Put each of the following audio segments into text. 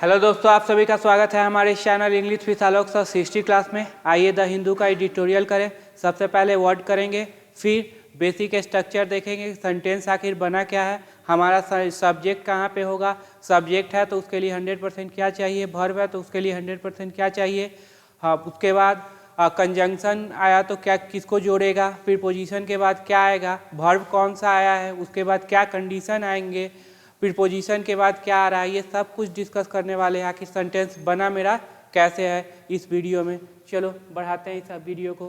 Hello दोस्तों, आप सभी का स्वागत है हमारे इस channel English with Alok sir history class में। आइए द हिंदू का एडिटोरियल करें। सबसे पहले वर्ड करेंगे, फिर बेसिक स्ट्रक्चर देखेंगे, सेंटेंस आखिर बना क्या है, हमारा सब्जेक्ट कहाँ पे होगा, सब्जेक्ट है तो उसके लिए 100% क्या चाहिए, वर्ब है तो उसके लिए 100% क्या चाहिए। हाँ, उसके बाद कंजंक्शन आया तो क्या किसको जोड़ेगा, फिर पोजीशन के बाद क्या आएगा, वर्ब कौन सा आया है, उसके बाद क्या कंडीशन आएंगे, फिर पोजीशन के बाद क्या आ रहा है, ये सब कुछ डिस्कस करने वाले हैं। आखिर सेंटेंस बना मेरा कैसे है इस वीडियो में। चलो बढ़ाते हैं इस वीडियो को।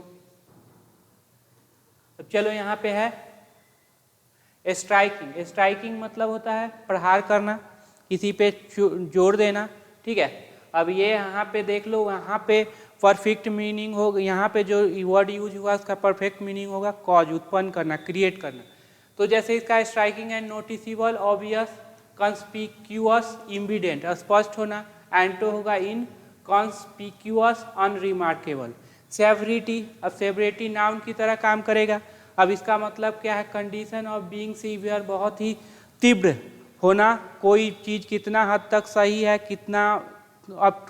अब चलो यहाँ पे है स्ट्राइकिंग। स्ट्राइकिंग मतलब होता है प्रहार करना, किसी पे जोर देना, ठीक है। अब ये यहाँ पे देख लो, यहाँ पे परफेक्ट मीनिंग होगा, यहाँ पे जो वर्ड यूज हुआ उसका परफेक्ट मीनिंग होगा कॉज, उत्पन्न करना, क्रिएट करना। तो जैसे इसका स्ट्राइकिंग एंड नोटिसेबल, ऑब्वियस, कंस्पिक्यूअस, इम्बिडेंट, स्पष्ट होना, एंटो होगा इन, कॉन्स्पिक्यूअस, अनरिमार्केबल। सेवरिटी, अब सेवरिटी नाउन की तरह काम करेगा। अब इसका मतलब क्या है, कंडीशन ऑफ बीइंग सीवियर, बहुत ही तीव्र होना, कोई चीज़ कितना हद तक सही है, कितना अप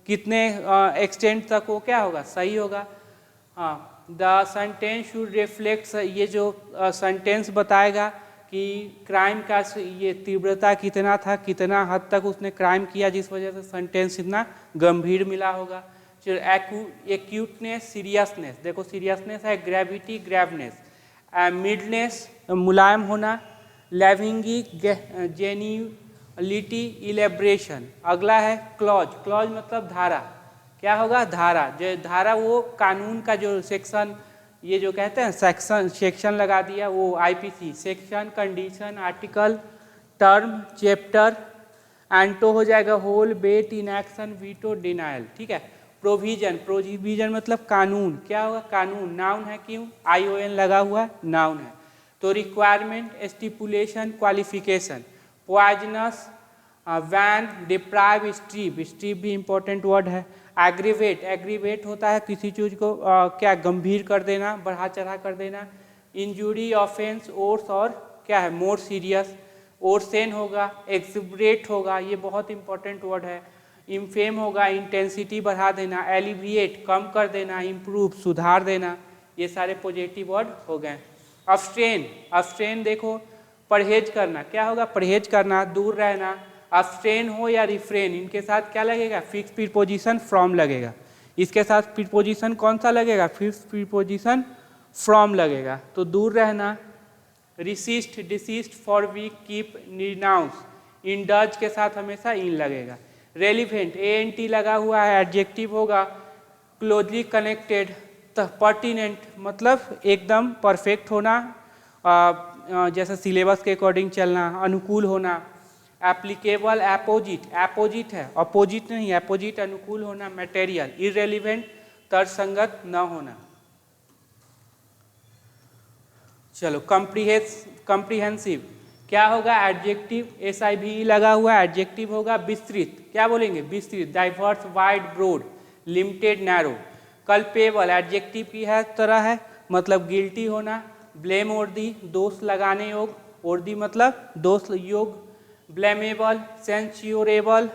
कितने एक्सटेंट तक वो क्या होगा, सही होगा। हाँ, द सेंटेंस शुड रिफ्लेक्ट, ये जो सेंटेंस बताएगा कि क्राइम का ये तीव्रता कितना था, कितना हद तक उसने क्राइम किया जिस वजह से सेंटेंस इतना गंभीर मिला होगा। एक्यूटनेस, सीरियसनेस, देखो सीरियसनेस है, ग्रेविटी, ग्रेवनेस, मिडनेस, मुलायम होना, लेविंगी, जेन्युइलिटी, इलेब्रेशन। अगला है क्लॉज। क्लॉज मतलब धारा, क्या होगा, धारा। जो धारा वो कानून का जो सेक्शन, ये जो कहते हैं सेक्शन लगा दिया, वो IPC, section, condition, article, term, chapter. एंटो हो जाएगा hold, bet, inaction, veto, denial, ठीक है। प्रोविजन, प्रोविजन मतलब कानून, क्या होगा, कानून, नाउन है, क्यों ION लगा हुआ, नाउन है। तो requirement, stipulation, qualification. Poisonous, van, deprive, strip, strip भी इंपॉर्टेंट वर्ड है। एग्रीवेट, एग्रीवेट होता है किसी चीज को क्या गंभीर कर देना, बढ़ा चढ़ा कर देना। इंजुरी, ऑफेंस, ओर्स और क्या है, मोर सीरियस। ओरसेन होगा, एक्सब्रेट होगा, ये बहुत इंपॉर्टेंट वर्ड है। इम्फेम होगा, इंटेंसिटी बढ़ा देना। एलिविएट, कम कर देना। इम्प्रूव, सुधार देना। ये सारे पॉजिटिव वर्ड हो गए। अब्स्टेन, अब्स्टेन देखो परहेज करना, क्या होगा, परहेज करना, दूर रहना। अब्स्टेन हो या रिफ्रेन, इनके साथ क्या लगेगा, फिक्स प्रीपोजिशन फ्रॉम लगेगा। इसके साथ प्रीपोजिशन कौन सा लगेगा, फिक्स प्रीपोजिशन फ्रॉम लगेगा। तो दूर रहना। Resist, desist, for week, keep, renounce, indulge के साथ हमेशा इन लगेगा। रेलिवेंट, ANT लगा हुआ है, एडजेक्टिव होगा। क्लोजली कनेक्टेड, पर्टिनेंट मतलब एकदम परफेक्ट होना, जैसे सिलेबस के अकॉर्डिंग चलना, अनुकूल होना। एप्लीकेबल, एपोजिट, एपोजिट है, अपोजिट नहीं, एपोजिट अनुकूल होना। मटेरियल, इररेलिवेंट, तर्कसंगत न होना। चलो कम्प्रीहेंसिव, क्या होगा, एडजेक्टिव, SIV लगा हुआ है, एडजेक्टिव होगा। विस्तृत, क्या बोलेंगे, विस्तृत। Diverse, wide, broad, limited, narrow. Culpable, adjective की है तरह है, मतलब गिल्टी होना। ब्लेम वर्दी, दोष लगाने योग, वर्दी मतलब दोष योग। ब्लेमेबल, सेंस्योरेबल,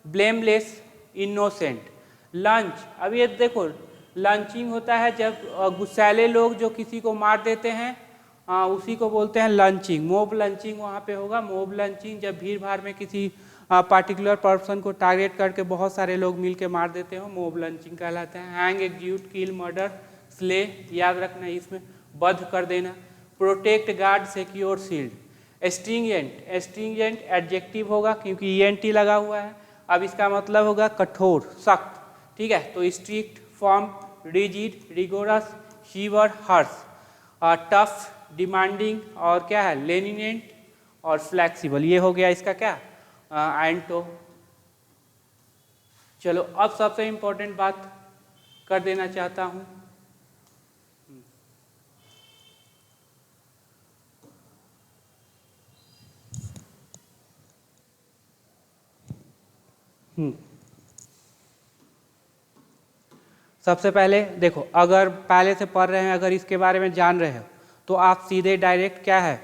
ब्लेमलेस, इनोसेंट। लंच, अब ये देखो लंचिंग होता है जब गुस्सैले लोग जो किसी को मार देते हैं, उसी को बोलते हैं लंचिंग। मोब लंचिंग वहाँ पे होगा। मोब लंचिंग जब भीड़ भाड़ में किसी पार्टिकुलर पर्सन को टारगेट करके बहुत सारे लोग मिलके मार देते हो, मोब लंचिंग कहलाते हैं। हैंग, एग्जीक्यूट, किल, मर्डर, स्ले, याद रखना इसमें, बध कर देना। Protect, guard, secure, shield. Stringent, stringent adjective होगा क्योंकि ENT लगा हुआ है। अब इसका मतलब होगा कठोर, सख्त, ठीक है। तो स्ट्रिक्ट, फॉर्म, रिजिड, रिगोरस, शीवर, हर्ष। टफ, डिमांडिंग, और क्या है, लेनिनेंट और फ्लेक्सिबल। ये हो गया इसका क्या, एंटो। चलो अब सबसे इंपॉर्टेंट बात कर देना चाहता हूँ। सबसे पहले देखो, अगर पहले से पढ़ रहे हैं, अगर इसके बारे में जान रहे हो तो आप सीधे डायरेक्ट क्या है,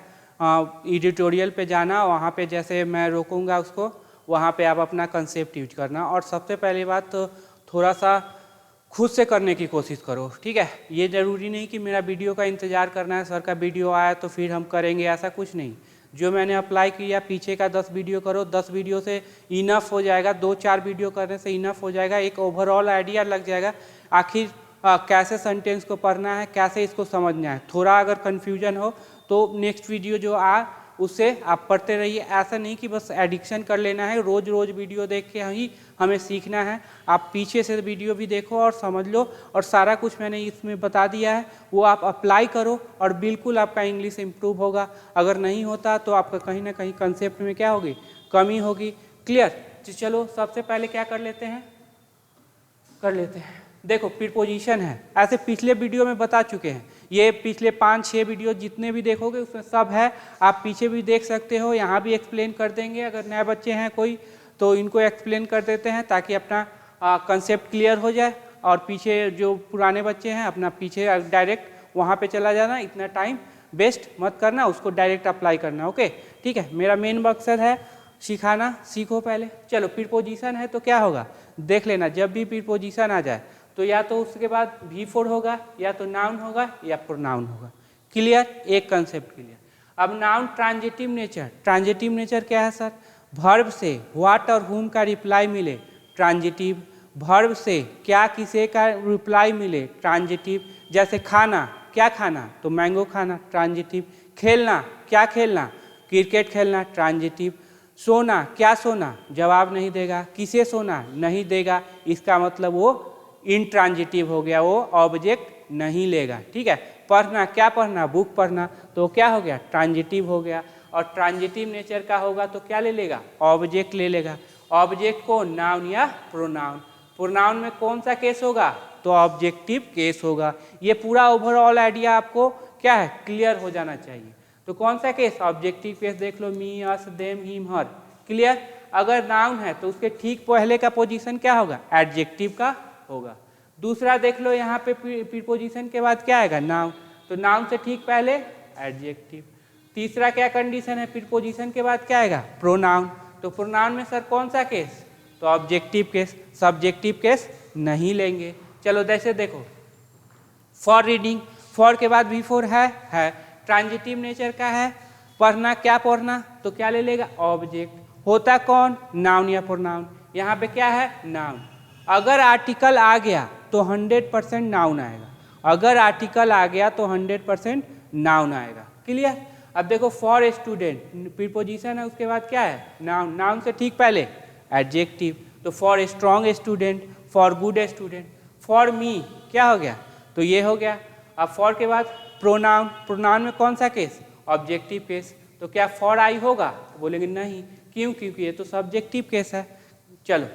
एडिटोरियल पे जाना, वहाँ पे जैसे मैं रोकूंगा उसको, वहाँ पे आप अपना कंसेप्ट यूज करना। और सबसे पहली बात तो थोड़ा सा खुद से करने की कोशिश करो, ठीक है। ये ज़रूरी नहीं कि मेरा वीडियो का इंतज़ार करना है, सर का वीडियो आया तो फिर हम करेंगे, ऐसा कुछ नहीं। जो मैंने अप्लाई किया पीछे का 10 वीडियो करो, 10 वीडियो से इनफ हो जाएगा, 2-4 वीडियो करने से इनफ हो जाएगा, एक ओवरऑल आइडिया लग जाएगा आखिर कैसे सेंटेंस को पढ़ना है, कैसे इसको समझना है। थोड़ा अगर कन्फ्यूजन हो तो नेक्स्ट वीडियो जो उससे आप पढ़ते रहिए। ऐसा नहीं कि बस एडिक्शन कर लेना है, रोज़ रोज़ वीडियो देख के ही हमें सीखना है। आप पीछे से वीडियो भी देखो और समझ लो, और सारा कुछ मैंने इसमें बता दिया है, वो आप अप्लाई करो और बिल्कुल आपका इंग्लिश इम्प्रूव होगा। अगर नहीं होता तो आपका कहीं ना कहीं कंसेप्ट में क्या होगी, कमी होगी। क्लियर? तो चलो सबसे पहले क्या कर लेते हैं, देखो प्रीपोजिशन है, ऐसे पिछले वीडियो में बता चुके हैं। ये पिछले 5-6 वीडियो जितने भी देखोगे उसमें सब है, आप पीछे भी देख सकते हो, यहाँ भी एक्सप्लेन कर देंगे। अगर नए बच्चे हैं कोई तो इनको एक्सप्लेन कर देते हैं ताकि अपना कंसेप्ट क्लियर हो जाए। और पीछे जो पुराने बच्चे हैं अपना पीछे डायरेक्ट वहाँ पे चला जाना, इतना टाइम वेस्ट मत करना, उसको डायरेक्ट अप्लाई करना। ओके ठीक है, मेरा मेन मकसद है सिखाना, सीखो पहले। चलो प्रीपोजिशन है तो क्या होगा देख लेना। जब भी प्रीपोजिशन आ जाए तो या तो उसके बाद V4 होगा, या तो नाउन होगा या प्रोनाउन होगा। क्लियर? एक कंसेप्ट क्लियर। अब noun transitive nature. Transitive nature क्या है सर? वर्ब से व्हाट और हुम का रिप्लाई मिले, ट्रांजिटिव। वर्ब से क्या किसे का रिप्लाई मिले, ट्रांजिटिव। जैसे खाना, क्या खाना, तो मैंगो खाना, ट्रांजिटिव। खेलना, क्या खेलना, क्रिकेट खेलना, ट्रांजिटिव। सोना, क्या सोना, जवाब नहीं देगा, किसे सोना, नहीं देगा, इसका मतलब वो इंट्रांजिटिव हो गया, वो ऑब्जेक्ट नहीं लेगा। ठीक है। पढ़ना, क्या पढ़ना, बुक पढ़ना, तो क्या हो गया, ट्रांजिटिव हो गया। और ट्रांजिटिव नेचर का होगा तो क्या ले लेगा, ऑब्जेक्ट ले लेगा। ऑब्जेक्ट को नाउन या प्रोनाउन। प्रोनाउन में कौन सा केस होगा, तो ऑब्जेक्टिव केस होगा। ये पूरा ओवरऑल आइडिया आपको क्या है, क्लियर हो जाना चाहिए। तो कौन सा केस, ऑब्जेक्टिव केस देख लो, मी, अस, देम, हिम, हर। क्लियर? अगर नाउन है तो उसके ठीक पहले का पोजीशन क्या होगा, एडजेक्टिव का होगा। दूसरा देख लो, यहाँ पे प्रीपोजिशन के बाद क्या आएगा, नाउन, तो नाउन से ठीक पहले एडजेक्टिव। तीसरा क्या कंडीशन है, प्रीपोजिशन के बाद क्या आएगा, प्रोनाउन। तो प्रोनाउन में सर कौन सा केस, तो ऑब्जेक्टिव केस, सब्जेक्टिव केस नहीं लेंगे। चलो जैसे देखो, फॉर रीडिंग, फॉर के बाद V4 है, ट्रांजिटिव नेचर का है। पढ़ना, क्या पढ़ना, तो क्या ले लेगा, ऑब्जेक्ट। होता कौन, नाउन या प्रोनाउन। यहाँ पे क्या है, नाउन। अगर आर्टिकल आ गया तो 100% नाउन आएगा। अगर आर्टिकल आ गया तो 100% नाउन आएगा। क्लियर? अब देखो, फॉर स्टूडेंट प्रीपोजिशन है, उसके बाद क्या है, नाउन। नाउन से ठीक पहले एडजेक्टिव। तो for strong student, for good student. For me क्या हो गया, तो ये हो गया। अब फॉर के बाद प्रोनाउन। प्रोनाउन में कौन सा केस, ऑब्जेक्टिव केस। तो क्या फॉर आई होगा, तो बोलेंगे नहीं, क्यों, क्योंकि ये तो सब्जेक्टिव केस है। चलो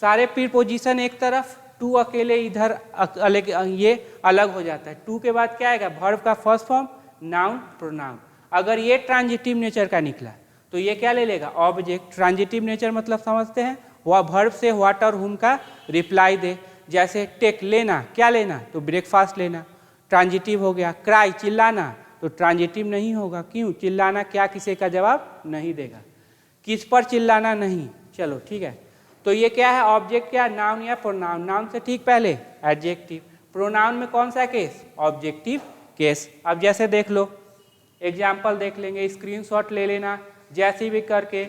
सारे प्रीपोजिशन एक तरफ, टू अकेले इधर अलग, ये अलग हो जाता है। टू के बाद क्या आएगा, वर्ब का फर्स्ट फॉर्म, नाउन, प्रोनाउन। अगर ये ट्रांजिटिव नेचर का निकला तो ये क्या ले लेगा, ऑब्जेक्ट। ट्रांजिटिव नेचर मतलब समझते हैं, वह वर्ब से व्हाट और हुम का रिप्लाई दे। जैसे टेक, लेना, क्या लेना, तो ब्रेकफास्ट लेना, ट्रांजिटिव हो गया। क्राई, चिल्लाना, तो ट्रांजिटिव नहीं होगा, क्यों, चिल्लाना क्या किसी का जवाब नहीं देगा, किस पर चिल्लाना नहीं। चलो ठीक है, तो ये क्या है, ऑब्जेक्ट क्या, नाउन या प्रोनाउन। नाउन से ठीक पहले एडजेक्टिव। प्रोनाउन में कौन सा केस, ऑब्जेक्टिव केस। अब जैसे देख लो, एग्जाम्पल देख लेंगे, स्क्रीनशॉट ले लेना, जैसी भी करके।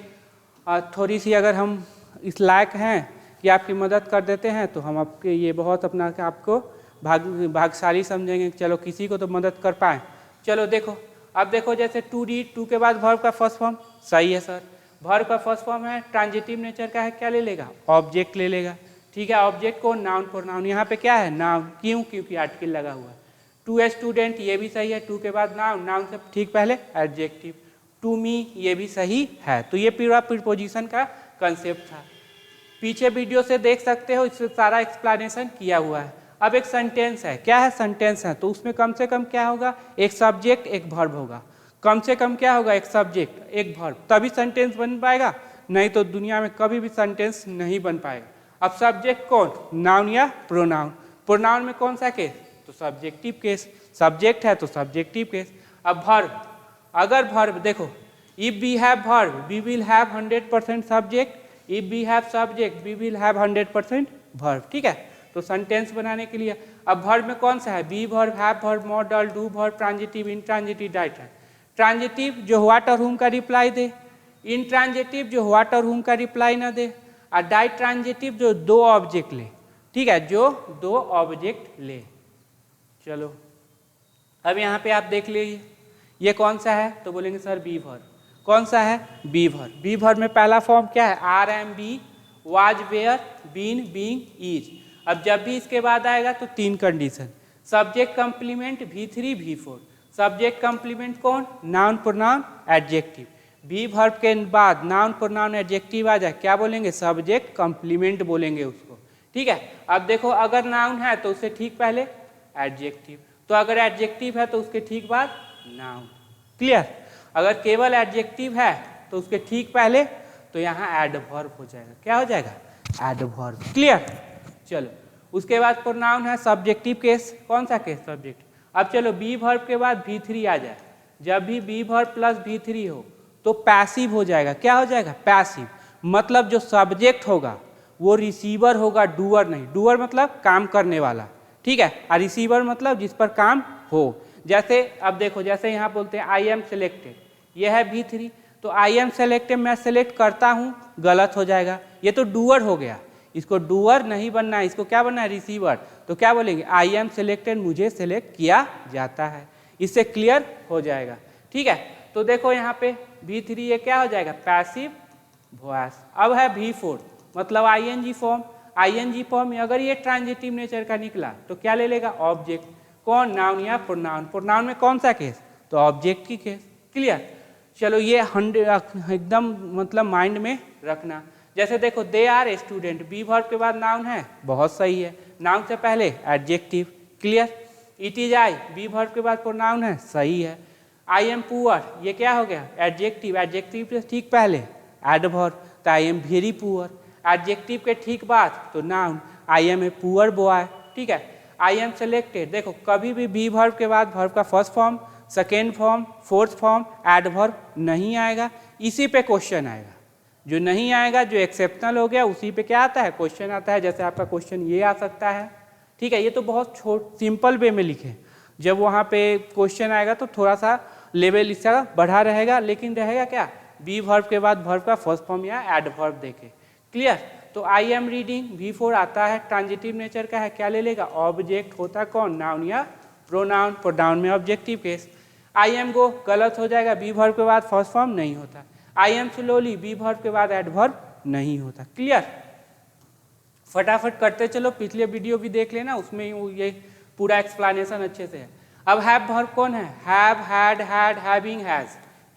थोड़ी सी अगर हम इस लायक हैं कि आपकी मदद कर देते हैं तो हम आपके ये बहुत अपना आपको भाग्यशाली समझेंगे। चलो किसी को तो मदद कर पाए। चलो देखो, अब देखो जैसे टू रीड, टू के बाद वर्ब का फर्स्ट फॉर्म, सही है सर। वर्ब का फर्स्ट फॉर्म है, ट्रांजिटिव नेचर का है, क्या ले लेगा, ऑब्जेक्ट ले लेगा। ठीक है, ऑब्जेक्ट को नाउन, प्रोनाउन। यहाँ पे क्या है, नाउन, क्यों, क्योंकि आर्टिकल लगा हुआ है। टू ए स्टूडेंट, ये भी सही है, टू के बाद नाउन, नाउन से ठीक पहले एडजेक्टिव। टू मी, ये भी सही है। तो ये पूरा प्रीपोजिशन का कंसेप्ट था, पीछे वीडियो से देख सकते हो, इससे सारा एक्सप्लेनेशन किया हुआ है। अब एक सेंटेंस है, क्या है, सेंटेंस है, तो उसमें कम से कम क्या होगा, एक सब्जेक्ट एक वर्ब होगा। कम से कम क्या होगा, एक सब्जेक्ट एक वर्ब, तभी सेंटेंस बन पाएगा, नहीं तो दुनिया में कभी भी सेंटेंस नहीं बन पाएगा। अब सब्जेक्ट कौन, नाउन या प्रोनाउन। प्रोनाउन में कौन सा केस, तो सब्जेक्टिव केस। सब्जेक्ट है तो सब्जेक्टिव केस। अब वर्ब, अगर वर्ब देखो, if we have verb we will have 100% subject, if we have subject we will have 100% verb, ठीक है। तो सेंटेंस बनाने के लिए अब वर्ब में कौन सा है, be verb, have verb, modal, do verb, transitive, intransitive, diet. Transitive जो व्हाट और हुम का रिप्लाई दे, इंट्रांजिटिव जो व्हाट और हुम का रिप्लाई ना दे, और डाइट ट्रांजिटिव जो दो ऑब्जेक्ट ले, ठीक है, जो दो ऑब्जेक्ट ले। चलो अब यहाँ पे आप देख लीजिए ये कौन सा है, तो बोलेंगे सर बी वर्ब। कौन सा है, बी वर्ब। बी वर्ब में पहला फॉर्म क्या है, are am be, was, were, been, being, is. अब जब भी इसके बाद आएगा तो तीन condition, subject complement, V3 V4। Subject complement कौन, noun, pronoun, adjective. Be verb के बाद नाउन, प्रोनाउन, एडजेक्टिव आ जाए, क्या बोलेंगे, सब्जेक्ट कंप्लीमेंट बोलेंगे उसको, ठीक है। अब देखो अगर नाउन है तो उससे ठीक पहले एडजेक्टिव, तो अगर एडजेक्टिव है तो उसके ठीक बाद नाउन, क्लियर। अगर केवल एडजेक्टिव है तो उसके ठीक पहले तो यहाँ एडवर्ब हो जाएगा, क्या हो जाएगा, एडवर्ब, क्लियर। चलो उसके बाद प्रोनाउन है सब्जेक्टिव केस, कौन सा केस, सब्जेक्ट। अब चलो बी वर्ब के बाद V3 आ जाए, जब भी बी वर्ब प्लस V3 हो तो पैसिव हो जाएगा, क्या हो जाएगा, पैसिव। मतलब जो सब्जेक्ट होगा वो रिसीवर होगा, डूअर नहीं। डूअर मतलब काम करने वाला, ठीक है, और रिसीवर मतलब जिस पर काम हो। जैसे अब देखो, जैसे यहाँ बोलते हैं आई एम सेलेक्टेड, ये है V3, तो आई एम सेलेक्टेड मैं सेलेक्ट करता हूँ, गलत हो जाएगा, ये तो डूअर हो गया। इसको डूअर नहीं बनना है, इसको क्या बनना है, रिसीवर। तो क्या बोलेंगे, आई एम सेलेक्टेड, मुझे सेलेक्ट किया जाता है, इससे क्लियर हो जाएगा, ठीक है। तो देखो यहाँ पे V3 ये क्या हो जाएगा, पैसिव वॉइस। अब है V4 मतलब ING फॉर्म। ING फॉर्म में अगर ये ट्रांजिटिव नेचर का निकला तो क्या ले लेगा, ऑब्जेक्ट, कौन, नाउन या प्रोनाउन। प्रोनाउन में कौन सा केस, तो ऑब्जेक्ट की केस, क्लियर। चलो ये 100 एकदम मतलब माइंड में रखना। जैसे देखो they are student, be verb के बाद नाउन है, बहुत सही है, नाउन से पहले adjective, clear. It is I, be verb के बाद प्रोनाउन है, सही है। आई एम पुअर, ये क्या हो गया, एडजेक्टिव, एडजेक्टिव से ठीक पहले एडवर्ब, तो I am very poor. Adjective के ठीक बाद तो noun, I am a poor boy, ठीक है। आई एम सेलेक्टेड, देखो कभी भी बी वर्ब के बाद वर्ब का first form, second form, fourth form, adverb नहीं आएगा, इसी पे क्वेश्चन आएगा। जो नहीं आएगा, जो एक्सेप्शनल हो गया, उसी पे क्या आता है, क्वेश्चन आता है। जैसे आपका क्वेश्चन ये आ सकता है, ठीक है, ये तो बहुत सिंपल वे में लिखे। जब वहाँ पे क्वेश्चन आएगा तो थोड़ा सा लेवल इसका बढ़ा रहेगा, लेकिन रहेगा क्या, बी वर्ब के बाद वर्ब का फर्स्ट फॉर्म या एडवर्ब देके, क्लियर। तो आई एम रीडिंग, V4 आता है, ट्रांजिटिव नेचर का है, क्या ले लेगा, ऑब्जेक्ट होता कौन, नाउन या प्रोनाउन। प्रोनाउन में ऑब्जेक्टिव केस। आई एम गो गलत हो जाएगा, बी वर्ब के बाद फर्स्ट फॉर्म नहीं होता। I am slowly, be verb के बाद एडवर्ब नहीं होता, क्लियर। फटाफट करते चलो, पिछले वीडियो भी देख लेना, उसमें ये पूरा एक्सप्लेनेशन अच्छे से है। अब हैव वर्ब कौन है, have, had, had, having, has,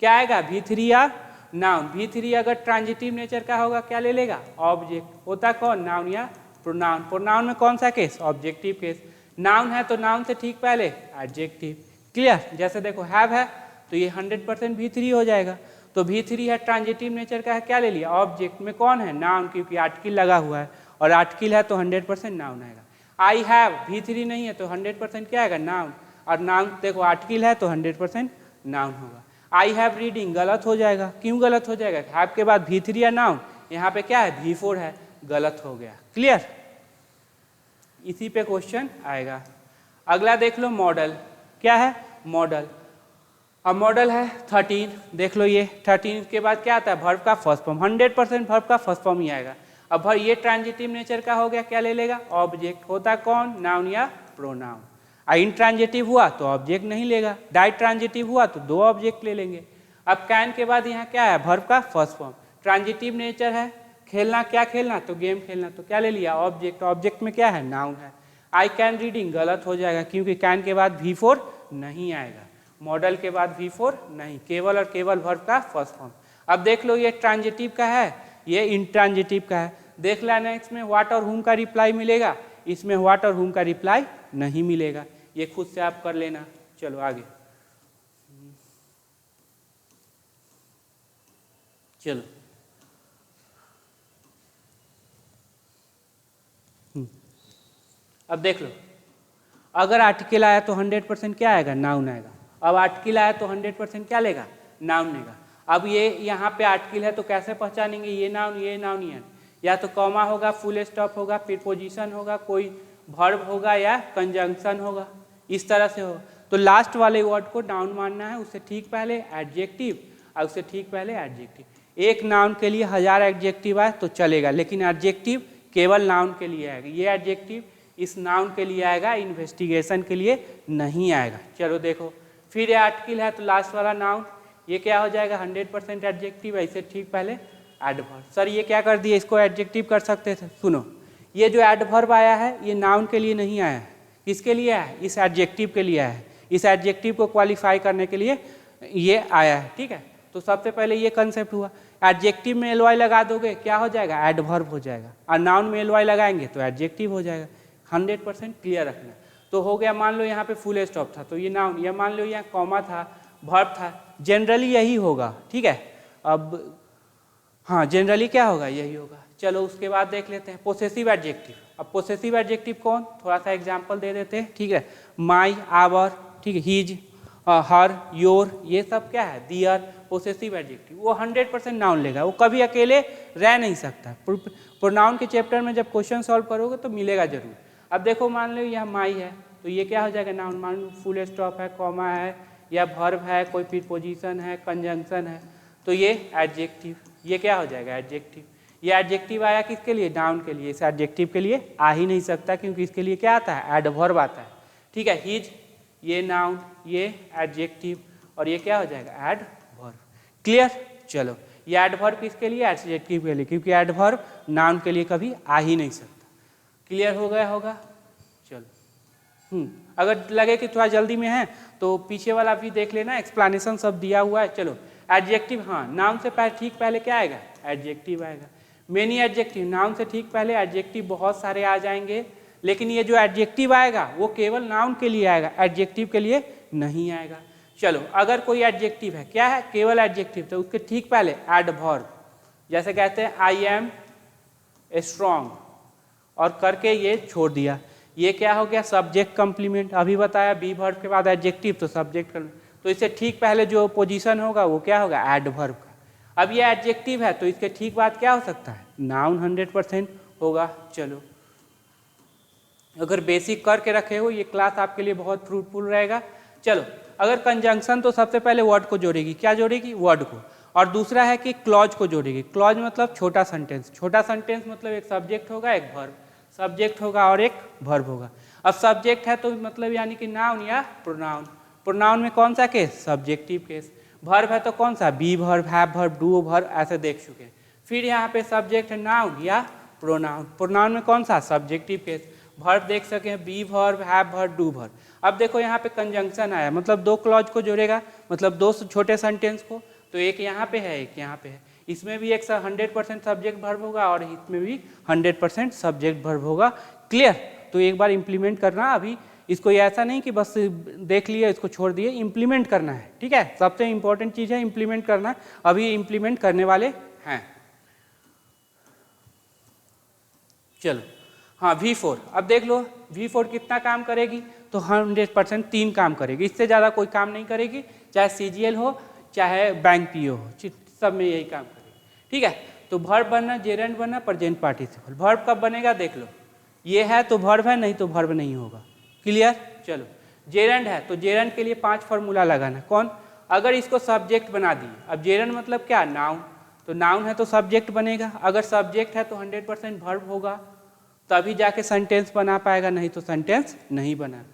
क्या आएगा, V3 या नाउन। V3 अगर ट्रांजिटिव नेचर का होगा क्या ले लेगा, ऑब्जेक्ट, होता कौन, नाउन या प्रोनाउन। प्रोनाउन में कौन सा केस, ऑब्जेक्टिव केस। नाउन है तो नाउन से ठीक पहले एडजेक्टिव, क्लियर। जैसे देखो हैव है तो ये 100% V3 हो जाएगा। तो V3 है, ट्रांजिटिव नेचर का है, क्या ले लिया, ऑब्जेक्ट में कौन है, नाउन, क्योंकि आर्टिकल लगा हुआ है, और आर्टिकल है तो 100% नाउन आएगा। आई हैव, V3 नहीं है तो 100% क्या आएगा, नाउन, और नाउन देखो आर्टिकल है तो 100% नाउन होगा। आई हैव रीडिंग गलत हो जाएगा, क्यों गलत हो जाएगा, हैव के बाद V3 या नाउन, यहाँ पे क्या है, V4 है, गलत हो गया, क्लियर। इसी पे क्वेश्चन आएगा। अगला देख लो मॉडल, क्या है, मॉडल। अब मॉडल है 13, देख लो ये 13 के बाद क्या आता है, वर्ब का फर्स्ट फॉर्म, 100% वर्ब का फर्स्ट फॉर्म ही आएगा। अब ये ट्रांजिटिव नेचर का हो गया, क्या ले लेगा, ऑब्जेक्ट, होता कौन, नाउन या प्रोनाउन। इंट्रांजिटिव हुआ तो ऑब्जेक्ट नहीं लेगा, डाइट ट्रांजिटिव हुआ तो दो ऑब्जेक्ट ले लेंगे। अब कैन के बाद यहाँ क्या है, वर्ब का फर्स्ट फॉर्म, ट्रांजिटिव नेचर है, खेलना, क्या खेलना, तो गेम खेलना, तो क्या ले लिया, ऑब्जेक्ट, ऑब्जेक्ट में क्या है, नाउन है। आई कैन रीडिंग गलत हो जाएगा, क्योंकि कैन के बाद V4 नहीं आएगा, मॉडल के बाद V4 नहीं, केवल और केवल वर्ब का फर्स्ट फॉर्म। अब देख लो ये ट्रांजिटिव का है, ये इंट्रांजिटिव का है, देख लेना इसमें व्हाट और हुम का रिप्लाई मिलेगा, इसमें व्हाट और हुम का रिप्लाई नहीं मिलेगा, ये खुद से आप कर लेना। चलो आगे चलो, अब देख लो, अगर आर्टिकल आया तो 100% क्या आएगा, नाउन आएगा। अब आर्टिकल आया तो 100% क्या लेगा, नाउन लेगा। अब ये यहाँ पे आर्टिकल है तो कैसे पहचानेंगे, ये नाउन ये, या तो कॉमा होगा, फुल स्टॉप होगा, प्रीपोजिशन होगा, कोई वर्ब होगा या कंजंक्शन होगा, इस तरह से होगा। तो लास्ट वाले वर्ड को नाउन मानना है, उससे ठीक पहले एडजेक्टिव और उससे ठीक पहले एडजेक्टिव। एक नाउन के लिए 1000 एडजेक्टिव आए तो चलेगा, लेकिन एडजेक्टिव केवल नाउन के लिए आएगा। ये एडजेक्टिव इस नाउन के लिए आएगा, इन्वेस्टिगेशन के लिए नहीं आएगा। चलो देखो, फिर ये आर्टिकल है तो लास्ट वाला नाउन ये क्या हो जाएगा, 100% एडजेक्टिव, ऐसे ठीक पहले एडवर्ब। सर ये क्या कर दिए, इसको एडजेक्टिव कर सकते थे। सुनो, ये जो एडवर्ब आया है ये नाउन के लिए नहीं आया है, किसके लिए आया है, इस एडजेक्टिव के लिए आया है। इस एडजेक्टिव को क्वालिफाई करने के लिए ये आया है, ठीक है। तो सबसे पहले ये कंसेप्ट हुआ, एडजेक्टिव में एल वाई लगा दोगे क्या हो जाएगा, एडवर्ब हो जाएगा, और नाउन में एल वाई लगाएंगे तो एडजेक्टिव हो जाएगा। 100% क्लियर रखना। तो हो गया, मान लो यहाँ पे फुल स्टॉप था तो ये नाउन, या मान लो यहाँ कॉमा था, वर्ब था, जनरली यही होगा, ठीक है। अब हाँ, जनरली क्या होगा, यही होगा। चलो उसके बाद देख लेते हैं पोसेसिव एडजेक्टिव। अब पोसेसिव एडजेक्टिव कौन, थोड़ा सा एग्जांपल दे देते हैं, ठीक है। माई, आवर, ठीक है, हिज, हर, योर, ये सब क्या है, दियर, पोसेसिव एडजेक्टिव। वो 100% नाउन लेगा, वो कभी अकेले रह नहीं सकता। प्रोनाउन के चैप्टर में जब क्वेश्चन सॉल्व करोगे तो मिलेगा जरूर। अब देखो, मान लो यह माई है तो ये क्या हो जाएगा, नाउन। मान लो फुल स्टॉप है, कॉमा है, या वर्ब है, कोई प्रीपोजिशन है, कंजंक्शन है, तो ये एडजेक्टिव, ये क्या हो जाएगा, एडजेक्टिव। ये एडजेक्टिव आया किसके लिए, नाउन के लिए। इस एडजेक्टिव के लिए आ ही नहीं सकता क्योंकि इसके लिए क्या आता है, एडवर्ब आता है, ठीक है। हिज, ये नाउन, ये एडजेक्टिव, और ये क्या हो जाएगा, एडवर्ब। क्लियर। चलो, ये एडवर्ब किसके लिए, एडजेक्टिव के लिए, क्योंकि एडवर्ब नाउन के लिए कभी आ ही नहीं सकता। क्लियर हो गया होगा। चलो, अगर लगे कि थोड़ा जल्दी में है तो पीछे वाला भी देख लेना, एक्सप्लेनेशन सब दिया हुआ है। चलो, एडजेक्टिव, हाँ, नाउन से ठीक पहले क्या आएगा, एडजेक्टिव आएगा। मेनी एडजेक्टिव, नाउन से ठीक पहले एडजेक्टिव बहुत सारे आ जाएंगे, लेकिन ये जो एडजेक्टिव आएगा वो केवल नाउन के लिए आएगा, एडजेक्टिव के लिए नहीं आएगा। चलो, अगर कोई एडजेक्टिव है, क्या है, केवल एडजेक्टिव, तो उसके ठीक पहले एडवर्ब, जैसे कहते हैं आई एम स्ट्रॉन्ग, और करके ये छोड़ दिया, ये क्या हो गया, सब्जेक्ट कंप्लीमेंट। अभी बताया बी वर्ब के बाद एडजेक्टिव तो सब्जेक्ट कंप्लीमेंट, तो इससे ठीक पहले जो पोजीशन होगा वो क्या होगा, एडवर्ब का। अब ये एडजेक्टिव है तो इसके ठीक बाद क्या हो सकता है, नाउन 100% होगा। चलो, अगर बेसिक करके रखे हो ये क्लास आपके लिए बहुत फ्रूटफुल रहेगा। चलो, अगर कंजंक्शन तो सबसे पहले वर्ड को जोड़ेगी, क्या जोड़ेगी, वर्ड को, और दूसरा है कि क्लॉज को जोड़ेगी। क्लॉज मतलब छोटा सेंटेंस, छोटा सेंटेंस मतलब एक सब्जेक्ट होगा, एक वर्ब, सब्जेक्ट होगा और एक वर्ब होगा। अब सब्जेक्ट है तो मतलब यानी कि नाउन या प्रोनाउन। प्रोनाउन में कौन सा केस, सब्जेक्टिव केस। वर्ब है तो कौन सा, be verb, have verb, do verb, ऐसे देख चुके। फिर यहाँ पे सब्जेक्ट है नाउन या प्रोनाउन। प्रोनाउन में कौन सा, सब्जेक्टिव केस। वर्ब देख सके हैं, be verb, have verb, do verb. अब देखो यहाँ पे कंजंक्शन आया, मतलब दो क्लॉज को जोड़ेगा, मतलब दो छोटे सेंटेंस को, तो एक यहाँ पे है, एक यहाँ पे है। इसमें भी एक 100% सब्जेक्ट वर्ब होगा और इसमें भी 100% सब्जेक्ट वर्ब होगा। क्लियर। तो एक बार इम्प्लीमेंट करना, अभी इसको ऐसा नहीं कि बस देख लिया इसको छोड़ दिए, इम्प्लीमेंट करना है, ठीक है। सबसे इंपॉर्टेंट चीज़ है इम्प्लीमेंट करना, अभी इम्प्लीमेंट करने वाले हैं। चलो, हाँ, V4, अब देख लो V4 कितना काम करेगी, तो 100% 3 काम करेगी, इससे ज़्यादा कोई काम नहीं करेगी, चाहे CGL हो चाहे बैंक PO हो, सब में यही काम करेगी, ठीक है। तो वर्ब बनना, जेरेंड बनना, प्रेजेंट पार्टिसिपल। वर्ब कब बनेगा देख लो, ये है तो वर्ब है, नहीं तो वर्ब नहीं होगा। क्लियर। चलो, जेरेंड है तो जेरेंड के लिए 5 फार्मूला लगाना। कौन, अगर इसको सब्जेक्ट बना दिए, अब जेरेंड मतलब क्या, नाउन, तो नाउन है तो सब्जेक्ट बनेगा, अगर सब्जेक्ट है तो 100% वर्ब होगा, तभी जाके सेंटेंस बना पाएगा, नहीं तो सेंटेंस नहीं बना।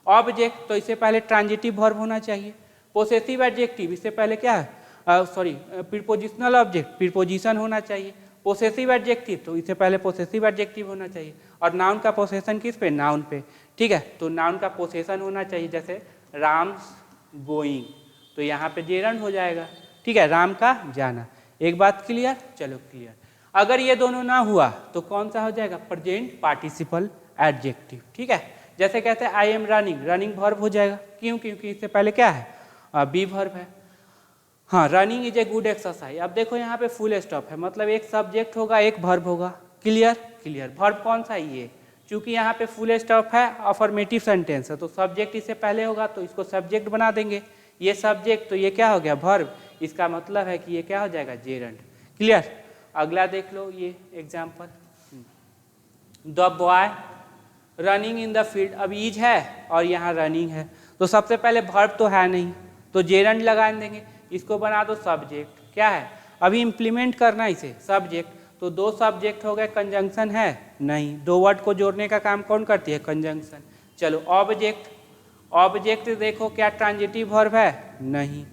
ऑब्जेक्ट, तो इससे पहले ट्रांजिटिव वर्ब होना चाहिए। पोसेसिव एडजेक्टिव, इससे पहले क्या है, प्रीपोजिशनल ऑब्जेक्ट, प्रीपोजिशन होना चाहिए। पोसेसिव एडजेक्टिव, तो इससे पहले पोसेसिव एडजेक्टिव होना चाहिए। और नाउन का पोसेशन किस पे, नाउन पे, ठीक है। तो नाउन का पोसेशन होना चाहिए, जैसे राम्स गोइंग, तो यहाँ पे जेरेंड हो जाएगा, ठीक है, राम का जाना। एक बात क्लियर। चलो, क्लियर। अगर ये दोनों ना हुआ तो कौन सा हो जाएगा, प्रेजेंट पार्टिसिपल एडजेक्टिव, ठीक है। जैसे कहते हैं I am running, running verb हो जाएगा, क्यों, क्योंकि इससे पहले क्या है, बी वर्ब है। हाँ, running is a good exercise. अब देखो यहाँ पे फुल स्टॉप है, मतलब एक सब्जेक्ट होगा, एक वर्ब होगा। क्लियर। क्लियर। वर्ब कौन सा, ये, चूंकि यहाँ पे फुल स्टॉप है, अफर्मेटिव सेंटेंस है, तो सब्जेक्ट इससे पहले होगा तो इसको सब्जेक्ट बना देंगे, ये सब्जेक्ट, तो ये क्या हो गया वर्ब, इसका मतलब है कि ये क्या हो जाएगा जेरंड। क्लियर। अगला देख लो ये example, the boy running in the field. अब इज है और यहाँ रनिंग है, तो सबसे पहले वर्ब तो है नहीं, तो जेरंड लगा देंगे, इसको बना दो सब्जेक्ट। क्या है अभी इम्प्लीमेंट करना इसे सब्जेक्ट, तो दो सब्जेक्ट हो गए, कंजंक्शन है नहीं, दो वर्ड को जोड़ने का काम कौन करती है कंजंक्शन। चलो ऑब्जेक्ट, ऑब्जेक्ट देखो क्या ट्रांजिटिव वर्ब है नहीं,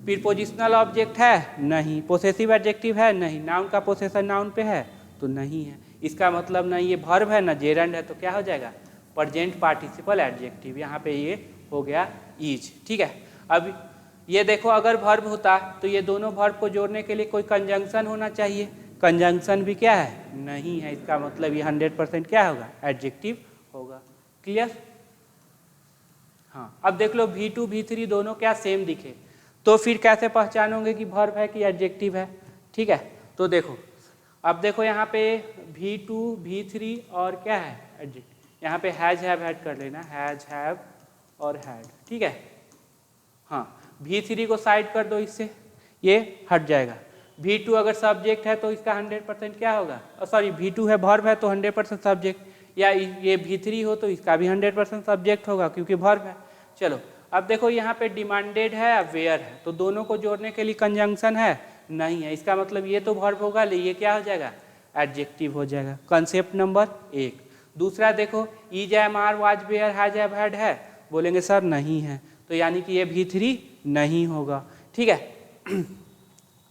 प्रीपोजिशनल ऑब्जेक्ट है नहीं, पोसेसिव एडजेक्टिव है नहीं, नाउन का पोसेशन नाउन पे है तो नहीं है, इसका मतलब ना ये वर्ब है ना जेरंड है, तो क्या हो जाएगा प्रेजेंट पार्टिसिपल एडजेक्टिव, यहाँ पे ये हो गया इज। ठीक है, अब ये देखो अगर वर्ब होता तो ये दोनों वर्ब को जोड़ने के लिए कोई कंजंक्शन होना चाहिए, कंजंक्शन भी क्या है नहीं है, इसका मतलब ये 100% क्या होगा एडजेक्टिव होगा। क्लियर। हाँ अब देख लो V2 V3 दोनों क्या सेम दिखे, तो फिर कैसे पहचानोगे कि वर्ब है कि एडजेक्टिव है। ठीक है, तो देखो अब देखो यहाँ पे V2 V3 और क्या है एडजेक्टिव, यहाँ पे हैज हैव हैड कर लेना, हैज हैव और हैड। ठीक है, हाँ V3 को साइड कर दो, इससे ये हट जाएगा। V2 अगर सब्जेक्ट है तो इसका 100% क्या होगा, सॉरी V2 है वर्ब है तो 100% सब्जेक्ट, या ये V3 हो तो इसका भी 100% सब्जेक्ट होगा क्योंकि वर्ब है। चलो अब देखो यहाँ पे डिमांडेड है या वेयर है, तो दोनों को जोड़ने के लिए कंजंक्शन है नहीं है, इसका मतलब ये तो वर्ब होगा, ये क्या हो जाएगा एडजेक्टिव हो जाएगा। Concept number 1। दूसरा देखो is am are was were has have had है, बोलेंगे सर नहीं है, तो यानी कि ये V3 नहीं होगा। ठीक है,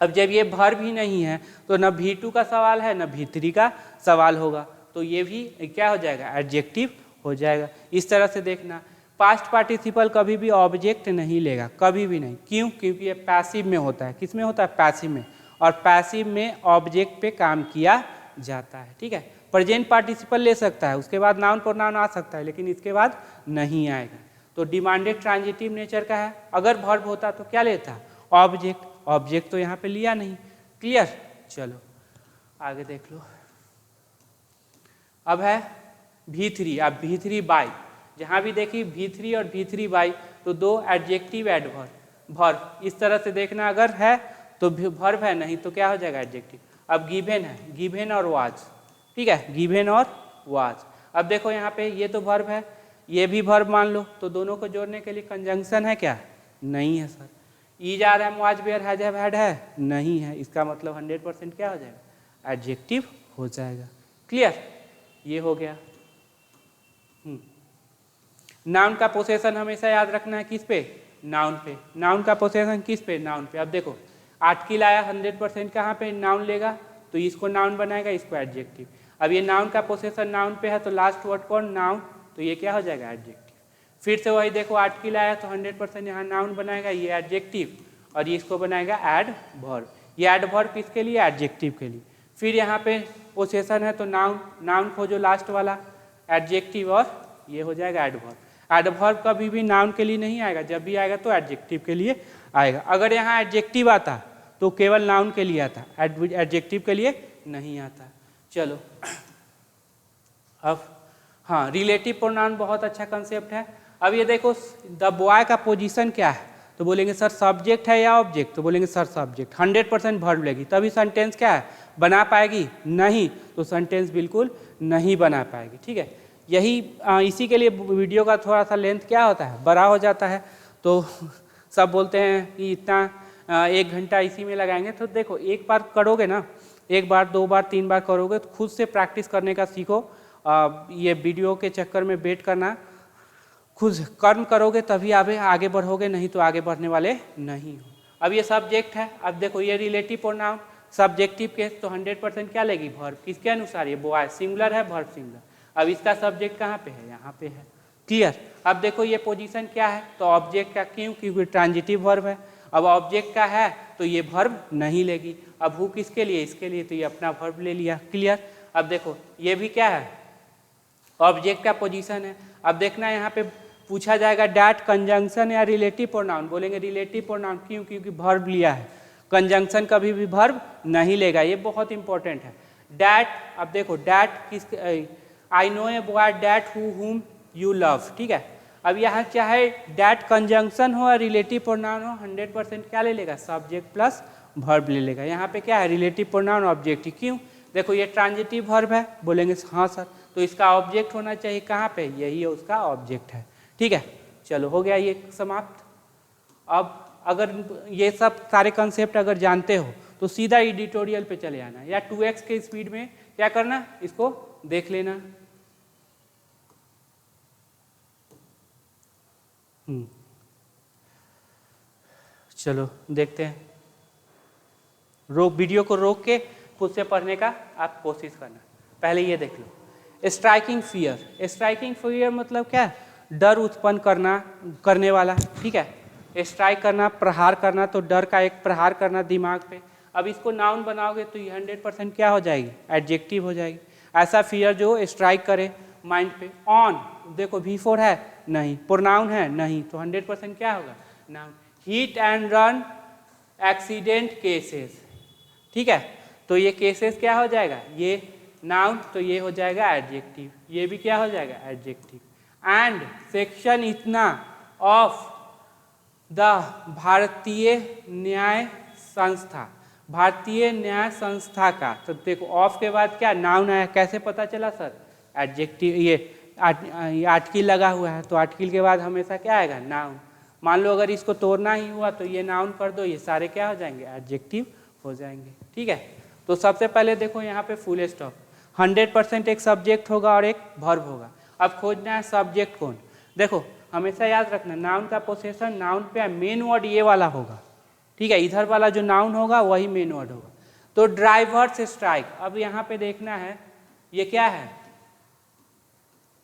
अब जब ये वर्ब ही नहीं है तो न V2 का सवाल है न V3 का सवाल होगा, तो ये भी क्या हो जाएगा एडजेक्टिव हो जाएगा। इस तरह से देखना, पास्ट पार्टिसिपल कभी भी ऑब्जेक्ट नहीं लेगा, कभी भी नहीं। क्यों? क्योंकि ये पैसिव में होता है। किस में होता है? पैसिव में, और पैसिव में ऑब्जेक्ट पे काम किया जाता है। ठीक है, प्रेजेंट पार्टिसिपल ले सकता है, उसके बाद नाउन प्रोनाउन आ सकता है, लेकिन इसके बाद नहीं आएगा। तो डिमांडेड ट्रांजिटिव नेचर का है, अगर वर्ब होता तो क्या लेता ऑब्जेक्ट, ऑब्जेक्ट तो यहाँ पे लिया नहीं। क्लियर। चलो आगे देख लो, अब है V3। अब V3 बाई, जहाँ भी देखी V3 और V3 बाई, तो दो एडजेक्टिव एडवर्ब वर्ब, इस तरह से देखना, अगर है तो वर्ब है, नहीं तो क्या हो जाएगा एडजेक्टिव। अब गिवन है, गिवन और वाज। ठीक है, गिवन और वाज। अब देखो यहाँ पे ये तो वर्ब है, ये भी वर्ब मान लो, तो दोनों को जोड़ने के लिए कंजंक्शन है क्या? नहीं है sir. Is are am was were has have had है नहीं है, इसका मतलब 100% क्या हो जाएगा एडजेक्टिव हो जाएगा। क्लियर, ये हो गया। नाउन का पोसेशन हमेशा याद रखना है किस पे? नाउन पे। नाउन का पोसेशन किस पे? नाउन पे। अब देखो आर्टिकल आया 100% कहाँ पे नाउन लेगा, तो इसको नाउन बनाएगा, इसको एडजेक्टिव। अब ये नाउन का पोसेशन नाउन पे है तो लास्ट वर्ड कौन? नाउन, तो ये क्या हो जाएगा एडजेक्टिव। फिर से वही देखो आर्टिकल आया तो 100% यहाँ नाउन बनाएगा, ये एडजेक्टिव, और ये इसको बनाएगा एडवर्ब। ये एडवर्ब किसके लिए? एडजेक्टिव के लिए। फिर यहाँ पे पोसेशन है तो नाउन, नाउन खोजो लास्ट वाला, एडजेक्टिव, और ये हो जाएगा एडवर्ब। एडवर्ब कभी भी नाउन के लिए नहीं आएगा, जब भी आएगा तो एडजेक्टिव के लिए आएगा। अगर यहाँ एडजेक्टिव आता तो केवल नाउन के लिए आता, एडजेक्टिव के लिए नहीं आता। चलो अब हाँ, रिलेटिव प्रोनाउन बहुत अच्छा कंसेप्ट है। अब ये देखो द बॉय का पोजीशन क्या है, तो बोलेंगे सर सब्जेक्ट है या ऑब्जेक्ट, तो बोलेंगे सर सब्जेक्ट। 100% वर्ब लेगी तभी सेंटेंस क्या है बना पाएगी, नहीं तो सेंटेंस बिल्कुल नहीं बना पाएगी। ठीक है, यही इसी के लिए वीडियो का थोड़ा सा लेंथ क्या होता है बड़ा हो जाता है, तो सब बोलते हैं कि इतना 1 घंटा इसी में लगाएंगे। तो देखो एक बार करोगे ना, 1 बार 2 बार 3 बार करोगे तो खुद से प्रैक्टिस करने का सीखो। ये वीडियो के चक्कर में वेट करना, खुद कर्म करोगे तभी आगे बढ़ोगे, नहीं तो आगे बढ़ने वाले नहीं हो। अब ये सब्जेक्ट है, अब देखो ये रिलेटिव प्रोनाउन सब्जेक्टिव केस, तो 100% क्या लेगी वर्ब, किसके अनुसार? ये बॉय सिंगुलर है, वर्ब सिंगुलर। अब इसका सब्जेक्ट कहाँ पे है? यहाँ पे है। क्लियर। अब देखो ये पोजीशन क्या है, तो ऑब्जेक्ट का, क्यों? क्योंकि ट्रांजिटिव वर्ब है। अब ऑब्जेक्ट का है तो ये वर्ब नहीं लेगी। अब हु किसके लिए? इसके लिए, तो ये अपना वर्ब ले लिया। क्लियर। अब देखो ये भी क्या है? ऑब्जेक्ट का पोजीशन है। अब देखना यहाँ पे पूछा जाएगा डैट कंजंक्शन या रिलेटिव प्रोनाउन, बोलेंगे रिलेटिव प्रोनाउन। क्यों? क्योंकि वर्ब लिया है, कंजंक्शन कभी भी वर्ब नहीं लेगा, ये बहुत इंपॉर्टेंट है। डैट, अब देखो डैट किस, I know a boy that who whom you love. ठीक है, अब यहाँ चाहे डैट कंजंक्शन हो या रिलेटिव प्रोनाउन हो, 100% क्या ले लेगा, सब्जेक्ट प्लस वर्ब ले लेगा। यहाँ पे क्या है, रिलेटिव प्रोनाउन ऑब्जेक्टिव। क्यों, देखो ये ट्रांजिटिव वर्ब है, बोलेंगे हाँ सर, तो इसका ऑब्जेक्ट होना चाहिए कहाँ पे, यही है उसका ऑब्जेक्ट है। ठीक है, चलो हो गया ये समाप्त। अब अगर ये सब सारे कंसेप्ट अगर जानते हो तो सीधा एडिटोरियल पे चले आना, या 2x के स्पीड में क्या करना, इसको देख लेना। चलो देखते हैं, वीडियो को रोक के खुद से पढ़ने का आप कोशिश करना। पहले ये देख लो, स्ट्राइकिंग फियर। स्ट्राइकिंग फियर मतलब क्या, डर उत्पन्न करने वाला। ठीक है, स्ट्राइक करना, प्रहार करना, तो डर का एक प्रहार करना दिमाग पे। अब इसको नाउन बनाओगे तो ये 100% क्या हो जाएगी, एडजेक्टिव हो जाएगी। ऐसा फियर जो स्ट्राइक करे माइंड पे। ऑन, देखो V4 है नहीं, प्रोनाउन है नहीं, तो 100% क्या होगा, noun. Hit and run accident cases. ठीक है, तो ये केसेस क्या हो जाएगा, ये नाउन, तो ये हो जाएगा एडजेक्टिव, ये भी क्या हो जाएगा, एडजेक्टिव। एंड सेक्शन इतना ऑफ द भारतीय न्याय संस्था, भारतीय न्याय संस्था का, तो देखो ऑफ के बाद क्या नाउन आया, कैसे पता चला सर, एडजेक्टिव। ये आर्टिकल लगा हुआ है, तो आर्टिकल के बाद हमेशा क्या आएगा, नाउन। मान लो अगर इसको तोड़ना ही हुआ तो ये नाउन कर दो, ये सारे क्या हो जाएंगे, एडजेक्टिव हो जाएंगे। ठीक है, तो सबसे पहले देखो यहाँ पे फुल स्टॉप, 100% एक सब्जेक्ट होगा और एक वर्ब होगा। अब खोजना है सब्जेक्ट कौन। देखो हमेशा याद रखना, नाउन का पोसेशन नाउन पे मेन वर्ड ये वाला होगा। ठीक है, इधर वाला जो नाउन होगा वही मेन वर्ड होगा। तो ड्राइवर्स स्ट्राइक, अब यहाँ पे देखना है ये क्या है,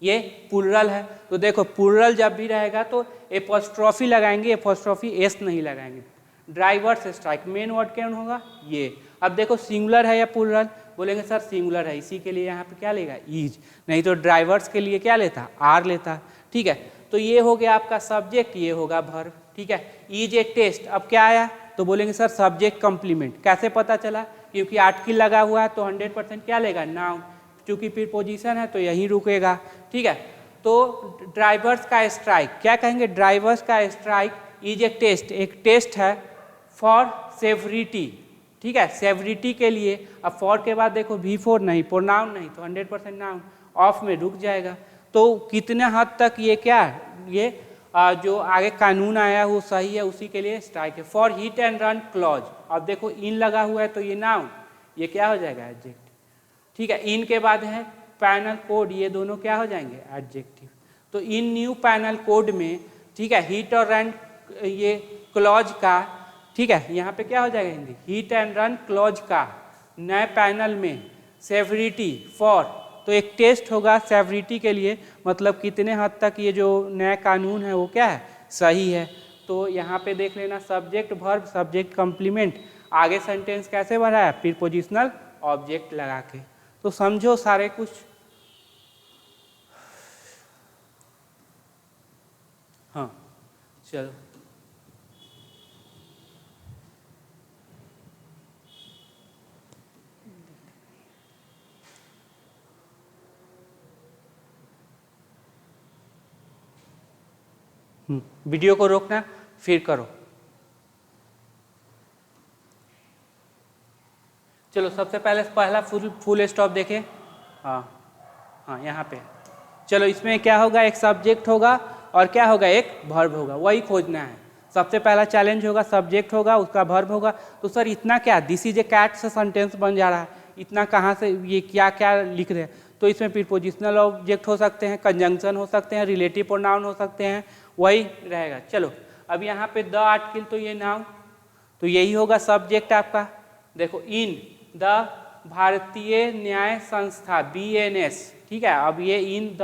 ये प्लूरल है, तो देखो प्लूरल जब भी रहेगा तो एपोस्ट्रोफी लगाएंगे, एपोस्ट्रोफी एस नहीं लगाएंगे। ड्राइवर्स स्ट्राइक, मेन वर्ड कौन होगा, ये। अब देखो सिंगुलर है या प्लूरल, बोलेंगे सर सिंगुलर है, इसी के लिए यहाँ पे क्या लेगा, ईज, नहीं तो ड्राइवर्स के लिए क्या लेता, आर लेता। ठीक है, तो ये हो गया आपका सब्जेक्ट, ये होगा वर्ब। ठीक है, ईज ए टेस्ट, अब क्या आया, तो बोलेंगे सर सब्जेक्ट कॉम्प्लीमेंट। कैसे पता चला, क्योंकि आर्टिकल लगा हुआ है तो 100% क्या लेगा, नाउन। चूंकि प्रीपोजिशन है तो यहीं रुकेगा। ठीक है, तो ड्राइवर्स का स्ट्राइक, क्या कहेंगे, ड्राइवर्स का स्ट्राइक इज ए टेस्ट, एक टेस्ट है फॉर सेवरिटी। ठीक है, सेवरिटी के लिए। अब फॉर के बाद देखो V4 नहीं, प्रोनाउन नहीं, तो 100% नाउन, ऑफ में रुक जाएगा। तो कितने हद तक ये क्या, ये जो आगे कानून आया वो सही है, उसी के लिए स्ट्राइक है। For hit and run clause, अब देखो इन लगा हुआ है तो ये नाउन, ये क्या हो जाएगा, एडजेक्टिव। ठीक है, इन के बाद है पैनल कोड, ये दोनों क्या हो जाएंगे, एडजेक्टिव। तो इन न्यू पैनल कोड में, ठीक है, हिट और रन ये क्लॉज का, ठीक है, यहाँ पे क्या हो जाएगा Hindi, hit and run clause का नए पैनल में सेवरिटी फॉर, तो एक टेस्ट होगा सेवरिटी के लिए, मतलब कितने हद तक ये जो नया कानून है वो क्या है, सही है। तो यहाँ पे देख लेना सब्जेक्ट वर्ब सब्जेक्ट कॉम्प्लीमेंट, आगे सेंटेंस कैसे बढ़ाया, प्रीपोजिशनल ऑब्जेक्ट लगा के। तो समझो सारे कुछ। हाँ चलो, वीडियो को रोकना फिर करो। चलो सबसे पहले पहला फुल स्टॉप देखें। हाँ हाँ, यहाँ पे चलो, इसमें क्या होगा, एक सब्जेक्ट होगा और क्या होगा, एक वर्ब होगा, वही खोजना है। सबसे पहला चैलेंज होगा, सब्जेक्ट होगा उसका वर्ब होगा। तो सर इतना क्या, दिस इज ए कैट से सेंटेंस बन जा रहा है, इतना कहाँ से, ये क्या क्या लिख रहे हैं। तो इसमें प्रीपोजिशनल ऑब्जेक्ट हो सकते हैं, कंजंक्शन हो सकते हैं, रिलेटिव प्रोनाउन हो सकते हैं, वही रहेगा। चलो अब यहाँ पे द आर्टिकल, तो ये नाउन, तो यही होगा सब्जेक्ट आपका। देखो इन द भारतीय न्याय संस्था BNS, ठीक है। अब ये इन द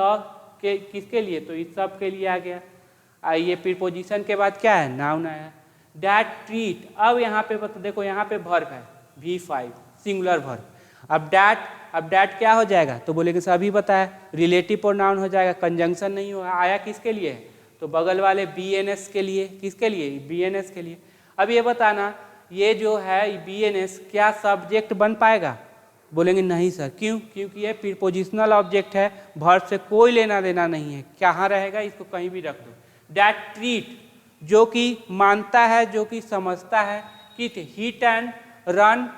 के किसके लिए, तो इस सब के लिए आ गया। ये प्रीपोजिशन के बाद क्या है, नाउन आया। डैट ट्रीट, अब यहाँ पे देखो यहाँ पे वर्ब है V5 सिंगुलर वर्ब। अब डैट क्या हो जाएगा, तो बोलेंगे सर अभी बताया, रिलेटिव प्रोनाउन हो जाएगा, कंजंक्शन नहीं होगा। आया किसके लिए, तो बगल वाले BNS के लिए। किसके लिए, BNS के लिए। अब ये बताना, ये जो है BNS क्या सब्जेक्ट बन पाएगा, बोलेंगे नहीं सर, क्यों? क्योंकि ये प्रीपोजिशनल ऑब्जेक्ट है, वर्ब से कोई लेना देना नहीं है। कहाँ रहेगा, इसको कहीं भी रख दो। दैट ट्रीट, जो कि मानता है, जो कि समझता है कि hit and run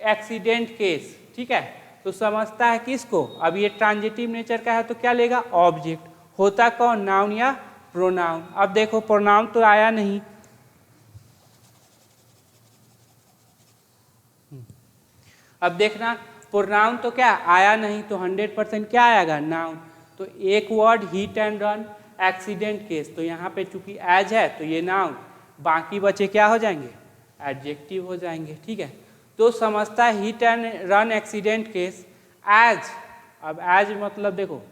accident case, ठीक है, तो समझता है किसको? अब ये ट्रांजिटिव नेचर का है तो क्या लेगा? ऑब्जेक्ट। होता कौन? नाउन या प्रोनाउन। अब देखो प्रोनाउन तो आया नहीं, अब देखना प्रोनाउन तो क्या आया नहीं, तो 100% क्या आएगा? नाउन। तो एक word hit and run accident case, तो यहाँ पे चूंकि एज है तो ये नाउन, बाकी बचे क्या हो जाएंगे? एडजेक्टिव हो जाएंगे, ठीक है। तो समझता है hit and run accident case as. अब एज मतलब देखो,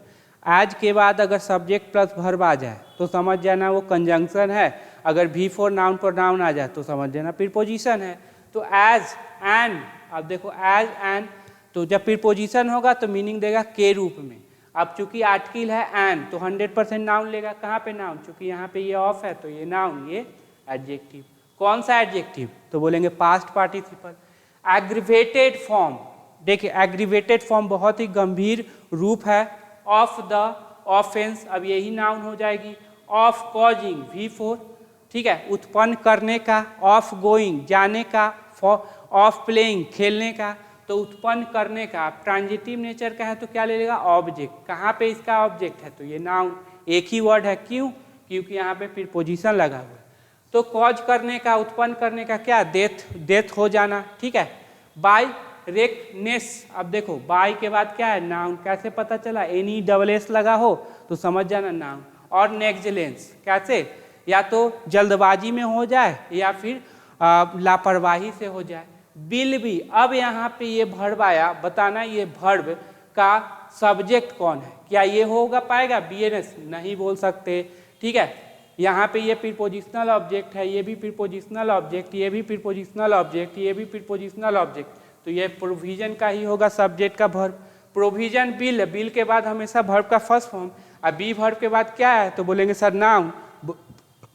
एज के बाद अगर सब्जेक्ट प्लस वर्ब आ जाए तो समझ जाना वो कंजंक्शन है, अगर V4 नाउन प्रोनाउन आ जाए तो समझ जाना प्रीपोजिशन है। तो एज एंड, अब देखो एज एंड, तो जब प्रीपोजिशन होगा तो मीनिंग देगा के रूप में। अब चूंकि आर्टिकल है एंड तो 100% नाउन लेगा। कहाँ पे नाउन? चूंकि यहाँ पे ये ऑफ है तो ये नाउन, ये एडजेक्टिव। कौन सा एडजेक्टिव? तो बोलेंगे पास्ट पार्टिसिपल। एग्रीवेटेड फॉर्म, देखिए एग्रीवेटेड फॉर्म बहुत ही गंभीर रूप है ऑफ द ऑफेंस, अब यही नाउन हो जाएगी। ऑफ कॉजिंग V4, ठीक है, उत्पन्न करने का। ऑफ गोइंग जाने का, ऑफ प्लेइंग खेलने का, तो उत्पन्न करने का। ट्रांजिटिव नेचर का है तो क्या ले लेगा? ऑब्जेक्ट। कहाँ पे इसका ऑब्जेक्ट है? तो ये नाउन, एक ही वर्ड है। क्यों? क्योंकि यहाँ पे प्रीपोजिशन लगा हुआ है। तो कॉज करने का, उत्पन्न करने का क्या? डेथ हो जाना, ठीक है। बाय रेकनेस, अब देखो बाय के बाद क्या है? नाउन। कैसे पता चला? NESS लगा हो तो समझ जाना नाउन। और नेग्लिजेंस, कैसे? या तो जल्दबाजी में हो जाए या फिर लापरवाही से हो जाए। बिल भी, अब यहाँ पे ये भर्ब आया, बताना ये भर्ब का सब्जेक्ट कौन है? क्या ये होगा पाएगा? BNS नहीं बोल सकते, ठीक है। यहाँ पे ये प्रीपोजिशनल ऑब्जेक्ट है, ये भी प्रीपोजिशनल ऑब्जेक्ट, ये भी प्रीपोजिशनल ऑब्जेक्ट, ये भी प्रीपोजिशनल ऑब्जेक्ट, तो ये प्रोविजन का ही होगा सब्जेक्ट का भर्ब। प्रोविजन बिल, बिल के बाद हमेशा भर्ब का फर्स्ट फॉर्म। अब बी भर्ब के बाद क्या है? तो बोलेंगे सर नाउन।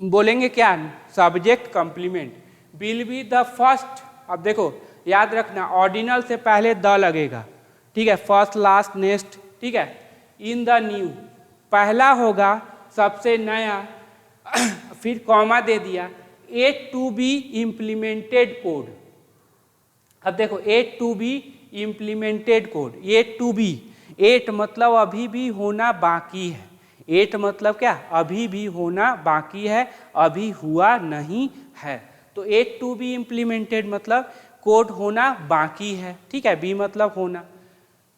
बोलेंगे क्या? Subject complement. Will be the first, अब देखो याद रखना ऑर्डिनल से पहले द लगेगा, ठीक है, फर्स्ट लास्ट नेक्स्ट, ठीक है। इन द न्यू, पहला होगा सबसे नया, फिर कॉमा दे दिया। Yet to be implemented code, अब देखो yet to be implemented code, yet to be, yet मतलब अभी भी होना बाकी है। एट मतलब क्या? अभी भी होना बाकी है, अभी हुआ नहीं है। तो एट टू बी इम्प्लीमेंटेड मतलब कोड होना बाकी है, ठीक है। बी मतलब होना।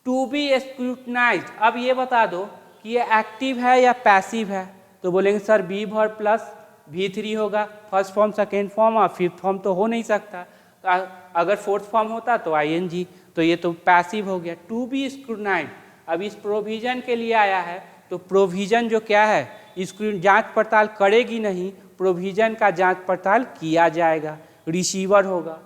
टू बी स्क्रूटनाइज्ड, अब ये बता दो कि ये एक्टिव है या पैसिव है? तो बोलेंगे sir B verb plus V3 होगा, फर्स्ट फॉर्म सेकेंड फॉर्म और फिफ्थ फॉर्म तो हो नहीं सकता। तो अगर फोर्थ फॉर्म होता तो ING, तो ये तो पैसिव हो गया। टू बी स्क्रूटनाइज्ड, अब इस प्रोविजन के लिए आया है, तो प्रोविजन जो क्या है, इसकी जांच पड़ताल करेगी नहीं, प्रोविजन का जांच पड़ताल किया जाएगा, रिसीवर होगा।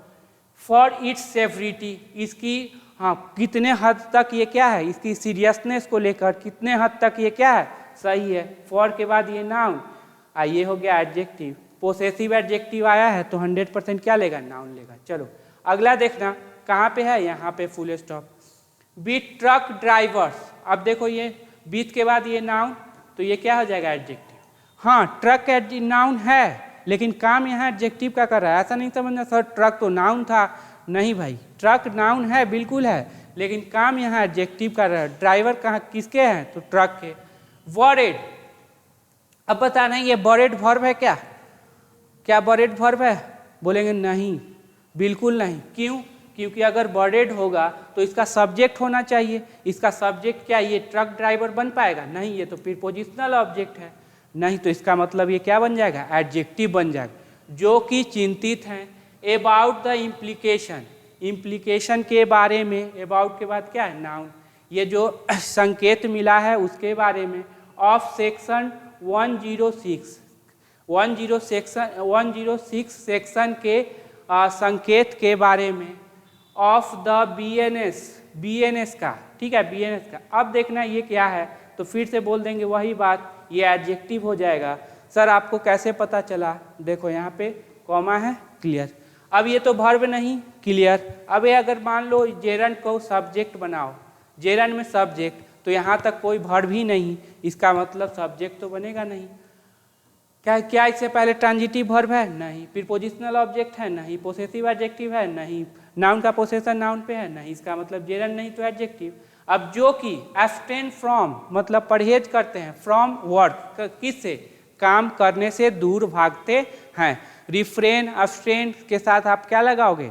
फॉर इट्स सेवरिटी, इसकी हाँ कितने हद तक ये क्या है, इसकी सीरियसनेस को लेकर कितने हद तक ये क्या है, सही है। फॉर के बाद ये नाउन, ये हो गया एडजेक्टिव। पोसेसिव एडजेक्टिव आया है तो 100% क्या लेगा? नाउन लेगा। चलो अगला देखना कहाँ पे है, यहाँ पे full stop. Beat truck drivers, अब देखो ये बीट के बाद ये नाउन, तो ये क्या हो जाएगा? एडजेक्टिव। हाँ ट्रक नाउन है, लेकिन काम यहाँ एडजेक्टिव का कर रहा है। ऐसा नहीं समझना सर ट्रक तो नाउन था, नहीं भाई, ट्रक नाउन है बिल्कुल है, लेकिन काम यहाँ एडजेक्टिव कर रहा है। ड्राइवर कहाँ किसके हैं? तो ट्रक के। वर्डेड, अब बताना ये वर्डेड वर्ब है क्या? क्या वर्डेड वर्ब है? बोलेंगे नहीं, बिल्कुल नहीं। क्यों? क्योंकि अगर वर्डेड होगा तो इसका सब्जेक्ट होना चाहिए। इसका सब्जेक्ट क्या, ये ट्रक ड्राइवर बन पाएगा? नहीं, ये तो प्रीपोजिशनल ऑब्जेक्ट है। नहीं, तो इसका मतलब ये क्या बन जाएगा? एडजेक्टिव बन जाएगा। जो कि चिंतित हैं, अबाउट द इम्प्लीकेशन, इम्प्लीकेशन के बारे में, अबाउट के बाद क्या है? नाउन। ये जो संकेत मिला है उसके बारे में। ऑफ सेक्शन 106 सेक्शन के संकेत के बारे में। ऑफ द BNS का, ठीक है, BNS का। अब देखना ये क्या है, तो फिर से बोल देंगे वही बात, ये एडजेक्टिव हो जाएगा। सर आपको कैसे पता चला? देखो यहाँ पे कॉमा है, क्लियर। अब ये तो वर्ब नहीं, क्लियर। अब ये अगर मान लो जेरंड को सब्जेक्ट बनाओ, जेरंड में सब्जेक्ट, तो यहाँ तक कोई वर्ब ही नहीं, इसका मतलब सब्जेक्ट तो बनेगा नहीं। क्या क्या इससे पहले ट्रांजिटिव वर्ब है? नहीं। प्रीपोजिशनल ऑब्जेक्ट है? नहीं। पोसेसिव एडजेक्टिव है? नहीं। नाउन का पोसेशन नाउन पे है? नहीं। इसका मतलब जेरंड नहीं तो एडजेक्टिव। अब जो कि एब्सटेन फ्रॉम मतलब परहेज करते हैं, फ्रॉम वर्क, किससे? काम करने से दूर भागते हैं। रिफ्रेन एब्सटेन के साथ आप क्या लगाओगे?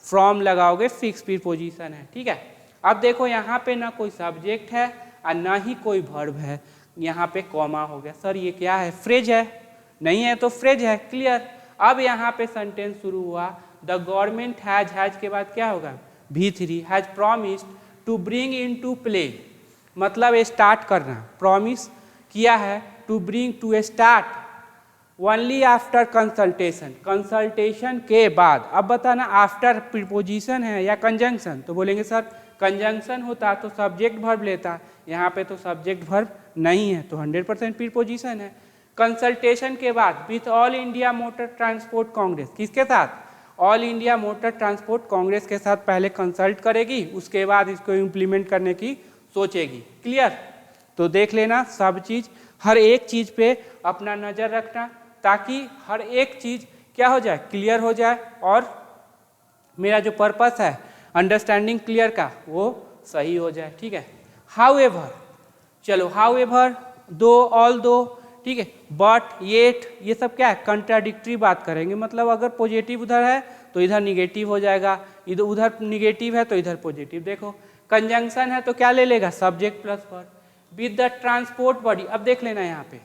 फ्रॉम लगाओगे, फिक्स प्रीपोजिशन है, ठीक है। अब देखो यहाँ पे ना कोई सब्जेक्ट है और ना ही कोई वर्ब है, यहाँ पे कॉमा हो गया। सर ये क्या है? फ्रेज है? नहीं है तो फ्रेज है, क्लियर। अब यहाँ पे सेंटेंस शुरू हुआ, द गवर्नमेंट हैज के बाद क्या होगा? V3 has promised to bring in to play, मतलब स्टार्ट करना, प्रॉमिस किया है, to bring to start only after consultation, consultation के बाद। अब बताना आफ्टर प्रीपोजिशन है या कंजंक्शन? तो बोलेंगे सर कंजंक्शन होता तो सब्जेक्ट वर्ब लेता, यहाँ पे तो सब्जेक्ट वर्ब नहीं है, तो 100% प्रीपोजिशन है। कंसल्टेशन के बाद with all India motor transport Congress, किसके साथ? All India motor transport Congress के साथ पहले कंसल्ट करेगी, उसके बाद इसको इम्प्लीमेंट करने की सोचेगी, क्लियर। तो देख लेना सब चीज़, हर एक चीज़ पे अपना नज़र रखना, ताकि हर एक चीज़ क्या हो जाए? क्लियर हो जाए, और मेरा जो पर्पस है अंडरस्टैंडिंग क्लियर का वो सही हो जाए, ठीक है। हाउएवर, चलो हाउएवर, दो, ऑल दो, ठीक है, बट, येट, ये सब क्या है? कंट्राडिक्टरी बात करेंगे, मतलब अगर पॉजिटिव उधर है तो इधर निगेटिव हो जाएगा, इधर उधर निगेटिव है तो इधर पॉजिटिव। देखो कंजंक्शन है तो क्या ले लेगा? Subject plus verb. With the transport body, अब देख लेना यहाँ पे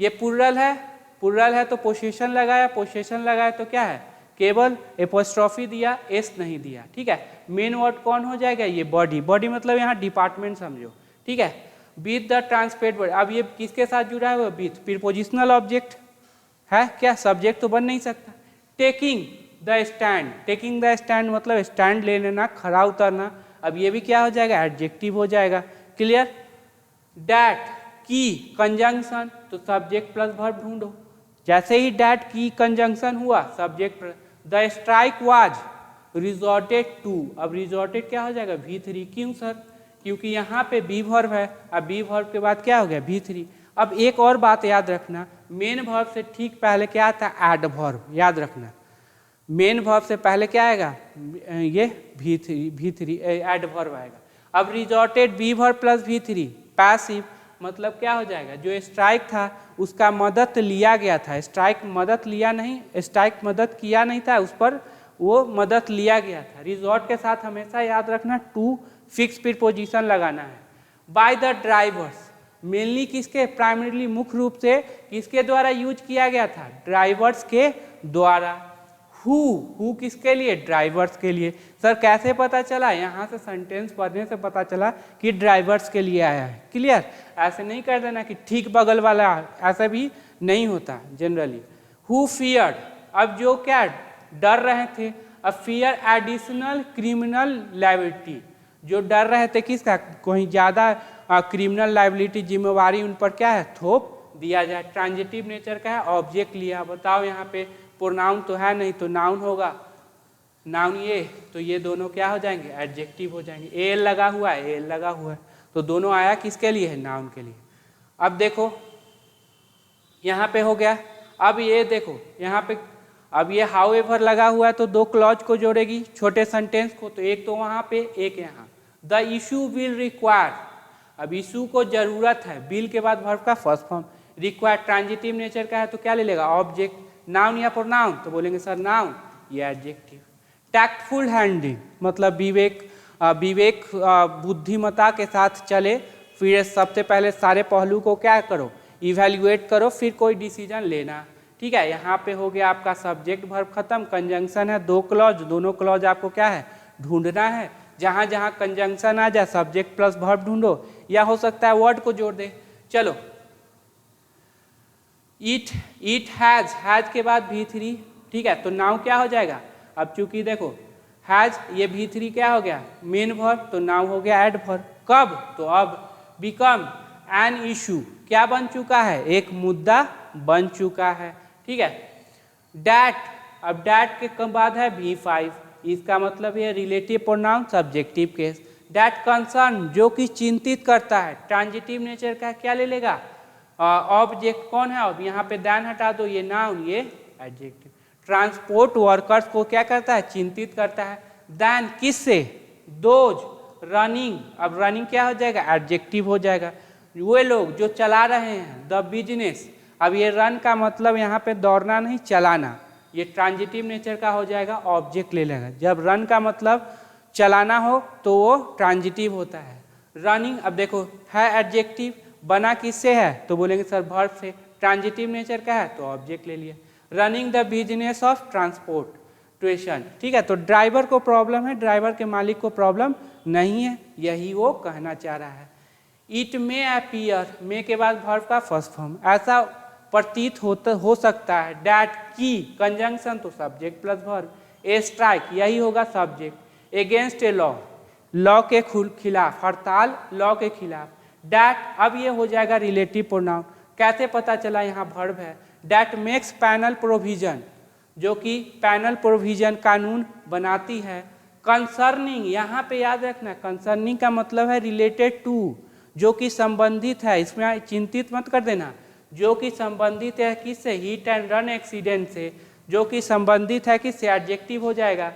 ये प्लूरल है, प्लूरल है तो पोसेशन लगाया, पोसेशन लगाया तो क्या है? केवल एपोस्ट्रॉफी दिया, एस नहीं दिया, ठीक है। मेन वर्ड कौन हो जाएगा? ये बॉडी, बॉडी मतलब यहाँ डिपार्टमेंट समझो, ठीक है। विद द ट्रांसपोर्ट बॉडी, अब ये किसके साथ जुड़ा है? विथ प्रीपोजिशनल ऑब्जेक्ट है क्या? सब्जेक्ट तो बन नहीं सकता। Taking the stand, taking the stand मतलब स्टैंड ले लेना, खड़ा उतरना, अब ये भी क्या हो जाएगा? एडजेक्टिव हो जाएगा, क्लियर। डैट की कंजंक्शन, तो सब्जेक्ट प्लस वर्ब ढूंढो, जैसे ही डैट की कंजंक्शन हुआ subject. The strike was resorted to, अब रिजॉर्टेड क्या हो जाएगा? V3, क्यों सर? क्योंकि यहाँ पे बी वर्ब है, अब बी वर्ब के बाद क्या हो गया? V3। अब एक और बात याद रखना, मेन वर्ब से ठीक पहले क्या आता है? एड वर्ब, याद रखना, मेन वर्ब से पहले क्या आएगा? ये V3 एड वर्ब आएगा। अब resorted be verb plus V3, passive, मतलब क्या हो जाएगा? जो स्ट्राइक था उसका मदद लिया गया था, स्ट्राइक मदद लिया नहीं, स्ट्राइक मदद किया नहीं था, उस पर वो मदद लिया गया था। रिजॉर्ट के साथ हमेशा याद रखना टू फिक्स प्रीपोजिशन लगाना है। बाय द ड्राइवर्स, मेनली किसके? प्राइमरीली मुख्य रूप से किसके द्वारा यूज किया गया था? ड्राइवर्स के द्वारा। हु किसके लिए? ड्राइवर्स के लिए। सर कैसे पता चला? यहाँ से सेंटेंस पढ़ने से पता चला कि ड्राइवर्स के लिए आया है, क्लियर। ऐसे नहीं कर देना कि ठीक बगल वाला, ऐसा भी नहीं होता जनरली। हु फियर्ड, अब जो क्या डर रहे थे, अब फियर एडिशनल क्रिमिनल लायबिलिटी, जो डर रहे थे किसका? कोई ज़्यादा क्रिमिनल लायबिलिटी जिम्मेवारी उन पर क्या है? थोप दिया जाए। ट्रांजिटिव नेचर का है, ऑब्जेक्ट लिया, बताओ यहाँ पे प्रोनाउन तो है नहीं तो नाउन होगा, नाउन ये, तो ये दोनों क्या हो जाएंगे? एडजेक्टिव हो जाएंगे। एल लगा हुआ है, एल लगा हुआ है, तो दोनों आया किसके लिए है? नाउन के लिए। अब देखो यहाँ पे हो गया, अब ये देखो यहाँ पे, अब ये हाउएवर लगा हुआ है तो दो क्लॉज को जोड़ेगी छोटे सेंटेंस को, तो एक तो वहाँ पे एक यहाँ। द इशू विल रिक्वायर, अब इशू को जरूरत है, विल के बाद वर्ब का first form, require transitive nature का है तो क्या ले लेगा? ऑब्जेक्ट। नाउन या प्रोनाउन? तो बोलेंगे सर नाउन, ये एडजेक्टिव। टैक्टफुल हैंडलिंग मतलब विवेक बुद्धिमत्ता के साथ चले, फिर सबसे पहले सारे पहलू को क्या करो? इवैल्यूएट करो, फिर कोई डिसीजन लेना, ठीक है। यहाँ पे हो गया आपका सब्जेक्ट वर्ब खत्म, कंजंक्शन है, दो क्लॉज, दोनों क्लॉज आपको क्या है? ढूंढना है। जहाँ जहाँ कंजंक्शन आ जाए सब्जेक्ट प्लस वर्ब ढूंढो, या हो सकता है वर्ड को जोड़ दे। चलो इट हैज के बाद V3, ठीक है, तो नाउ क्या हो जाएगा? अब चूंकि देखो हैज ये V3 क्या हो गया? मेन वर्ब, तो नाउ हो गया एड वर्ब। कब? तो अब। बिकम एन इशू, क्या बन चुका है? एक मुद्दा बन चुका है, ठीक है। डैट, अब डैट के बाद है V5, इसका मतलब ये relative pronoun subjective case. That concern जो कि चिंतित करता है, ट्रांजिटिव नेचर का क्या ले लेगा, ऑब्जेक्ट कौन है, अब यहाँ पे दैन हटा दो, ये नाउन ये एडजेक्टिव। ट्रांसपोर्ट वर्कर्स को क्या करता है, चिंतित करता है। दैन किससे, दोज रनिंग, अब रनिंग क्या हो जाएगा, एडजेक्टिव हो जाएगा। वे लोग जो चला रहे हैं, द बिजनेस, अब ये रन का मतलब यहाँ पे दौड़ना नहीं चलाना, ये ट्रांजिटिव नेचर का हो जाएगा, ऑब्जेक्ट ले लेगा। जब रन का मतलब चलाना हो तो वो ट्रांजिटिव होता है। रनिंग, अब देखो है एडजेक्टिव, बना किससे है, तो बोलेंगे सर वर्ब से, ट्रांजिटिव नेचर का है तो ऑब्जेक्ट ले लिया। Running the business of transportation, ठीक है। तो ड्राइवर को प्रॉब्लम है, ड्राइवर के मालिक को प्रॉब्लम नहीं है, यही वो कहना चाह रहा है। इट मे अपीयर, मे के बाद वर्ब का फर्स्ट फॉर्म, ऐसा प्रतीत हो सकता है। डैट की कंजंक्शन तो सब्जेक्ट प्लस वर्ब। ए स्ट्राइक, यही होगा subject. Against a law, law के खिलाफ, हड़ताल लॉ के खिलाफ। डैट, अब ये हो जाएगा रिलेटिव प्रोनाउन। कैसे पता चला, यहाँ वर्ब है। डैट मेक्स पैनल प्रोविजन, जो कि पैनल प्रोविजन कानून बनाती है। कंसर्निंग, यहाँ पे याद रखना, कंसर्निंग का मतलब है रिलेटेड टू, जो कि संबंधित है, इसमें चिंतित मत कर देना, जो कि संबंधित है किससे, हिट एंड रन एक्सीडेंट से, जो कि संबंधित है किससे, एडजेक्टिव हो जाएगा,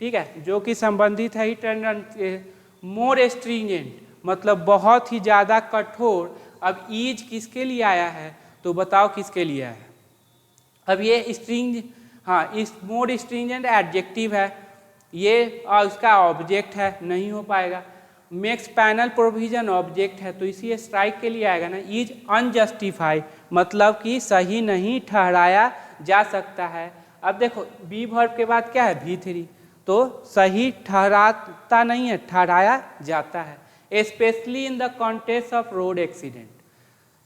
ठीक है, जो कि संबंधित है हिट एंड रन से। मोर स्ट्रिंजेंट मतलब बहुत ही ज़्यादा कठोर। अब ईज किसके लिए आया है, तो बताओ किसके लिए आया है। अब ये स्ट्रिंग, हाँ, इस मोर स्ट्रिंजेंट एडजेक्टिव है, ये इसका ऑब्जेक्ट है, नहीं हो पाएगा। मेक्स पैनल प्रोविजन ऑब्जेक्ट है, तो इसी स्ट्राइक के लिए आएगा ना। इज अनजस्टिफाई मतलब कि सही नहीं ठहराया जा सकता है। अब देखो बी वर्ब के बाद क्या है, V3, तो सही ठहराता नहीं है, ठहराया जाता है। Specially in the context of road accident,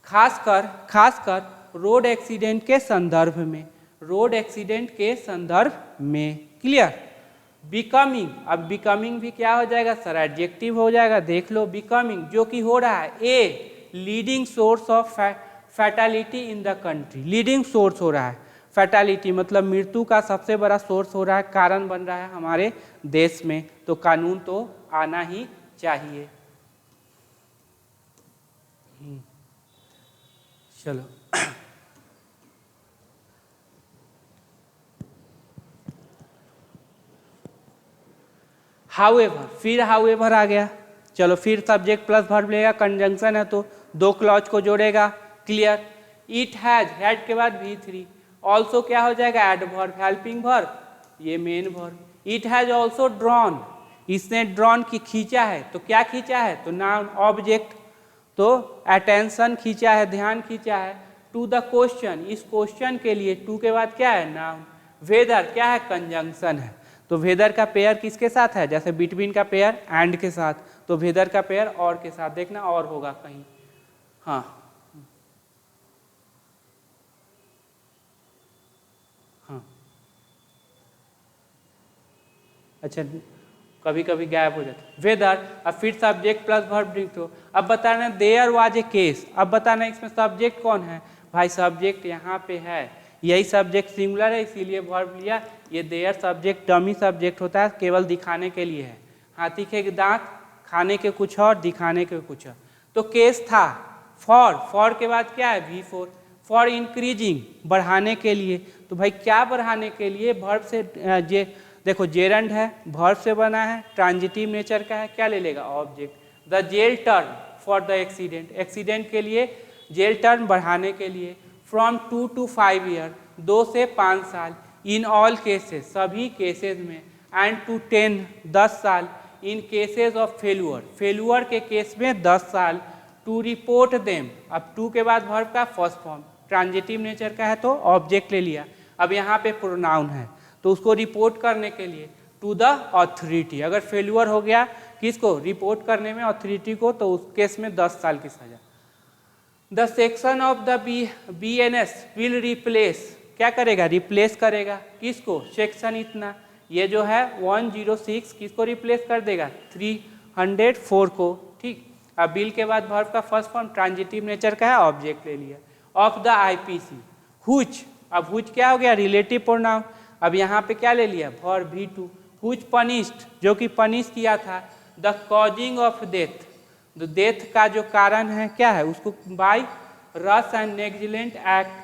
खासकर रोड एक्सीडेंट के संदर्भ में, रोड एक्सीडेंट के संदर्भ में, क्लियर। बिकमिंग, अब बिकमिंग भी क्या हो जाएगा सर, एडजेक्टिव हो जाएगा, देख लो। बिकमिंग जो कि हो रहा है, a leading source of fatality in the country, leading source हो रहा है, फैटालिटी मतलब मृत्यु का सबसे बड़ा सोर्स हो रहा है, कारण बन रहा है हमारे देश में, तो कानून तो आना ही चाहिए। चलो हाउएवर, फिर हाउएवर आ गया, चलो फिर सब्जेक्ट प्लस वर्ब लेगा, कंजंक्शन है तो दो क्लॉज को जोड़ेगा, क्लियर। इट हैज, हैड के बाद V3, ऑल्सो क्या हो जाएगा, एडवर्ब, हेल्पिंग वर्ब, ये main verb. It has also drawn, इसने ड्रॉन की खींचा है, तो क्या खींचा है, तो नाउन ऑब्जेक्ट, तो अटेंशन खींचा है, ध्यान खींचा है। टू द क्वेश्चन, इस क्वेश्चन के लिए, टू के बाद क्या है, नाउन। वेदर क्या है, कंजंक्शन है, तो वेदर का पेयर किसके साथ है, जैसे बिटवीन का पेयर एंड के साथ, तो वेदर का पेयर और के साथ, देखना और होगा कहीं, हाँ हाँ, अच्छा कभी कभी गायब हो जाता है वेदर। अब फिर सब्जेक्ट प्लस वर्ब लिखो। अब बताना देयर वाज ए केस, अब बताना इसमें सब्जेक्ट कौन है, भाई सब्जेक्ट यहाँ पे है, यही सब्जेक्ट सिंगुलर है इसीलिए वर्ब लिया। ये देयर सब्जेक्ट डमी सब्जेक्ट होता है, केवल दिखाने के लिए है। हाथी के दांत खाने के कुछ और, दिखाने के कुछ और। तो केस था फॉर के बाद क्या है, V4, फॉर इंक्रीजिंग बढ़ाने के लिए। तो भाई क्या बढ़ाने के लिए, वर्ब से देखो जेरंड है, वर्ब से बना है, ट्रांजिटिव नेचर का है, क्या ले लेगा, object. The jail term for the accident, accident के लिए जेल टर्म बढ़ाने के लिए। फ्रॉम 2 to 5 ईयर, 2 से 5 साल। इन ऑल केसेस, सभी केसेस में। एंड टू 10, 10 साल। इन केसेस ऑफ फेल्यूअर, फेल्यूअर के केस में 10 साल। टू रिपोर्ट देम, अब टू के बाद वर्ब का फर्स्ट फॉर्म, ट्रांजिटिव नेचर का है तो ऑब्जेक्ट ले लिया। अब यहाँ पे प्रोनाउन है तो उसको रिपोर्ट करने के लिए टू द अथॉरिटी, अगर फेल्यूअर हो गया किसको, रिपोर्ट करने में अथॉरिटी को, तो उस केस में 10 साल की सजा। The section of the BNS will replace, क्या करेगा, रिप्लेस करेगा किसको, सेक्शन इतना, ये जो है 106 किसको रिप्लेस कर देगा, 304 को, ठीक। अब बिल के बाद वर्ब का फर्स्ट फॉर्म ट्रांजिटिव नेचर का है, ऑब्जेक्ट ले लिया। ऑफ द IPC, हुच, अब हुच क्या हो गया, रिलेटिव प्रोनाउन। अब यहाँ पे क्या ले लिया, वर्ब V2। हुच पनिश्ड, जो कि पनिश किया था, द कॉजिंग ऑफ डेथ, तो डेथ का जो कारण है क्या है उसको, by rush and negligent act,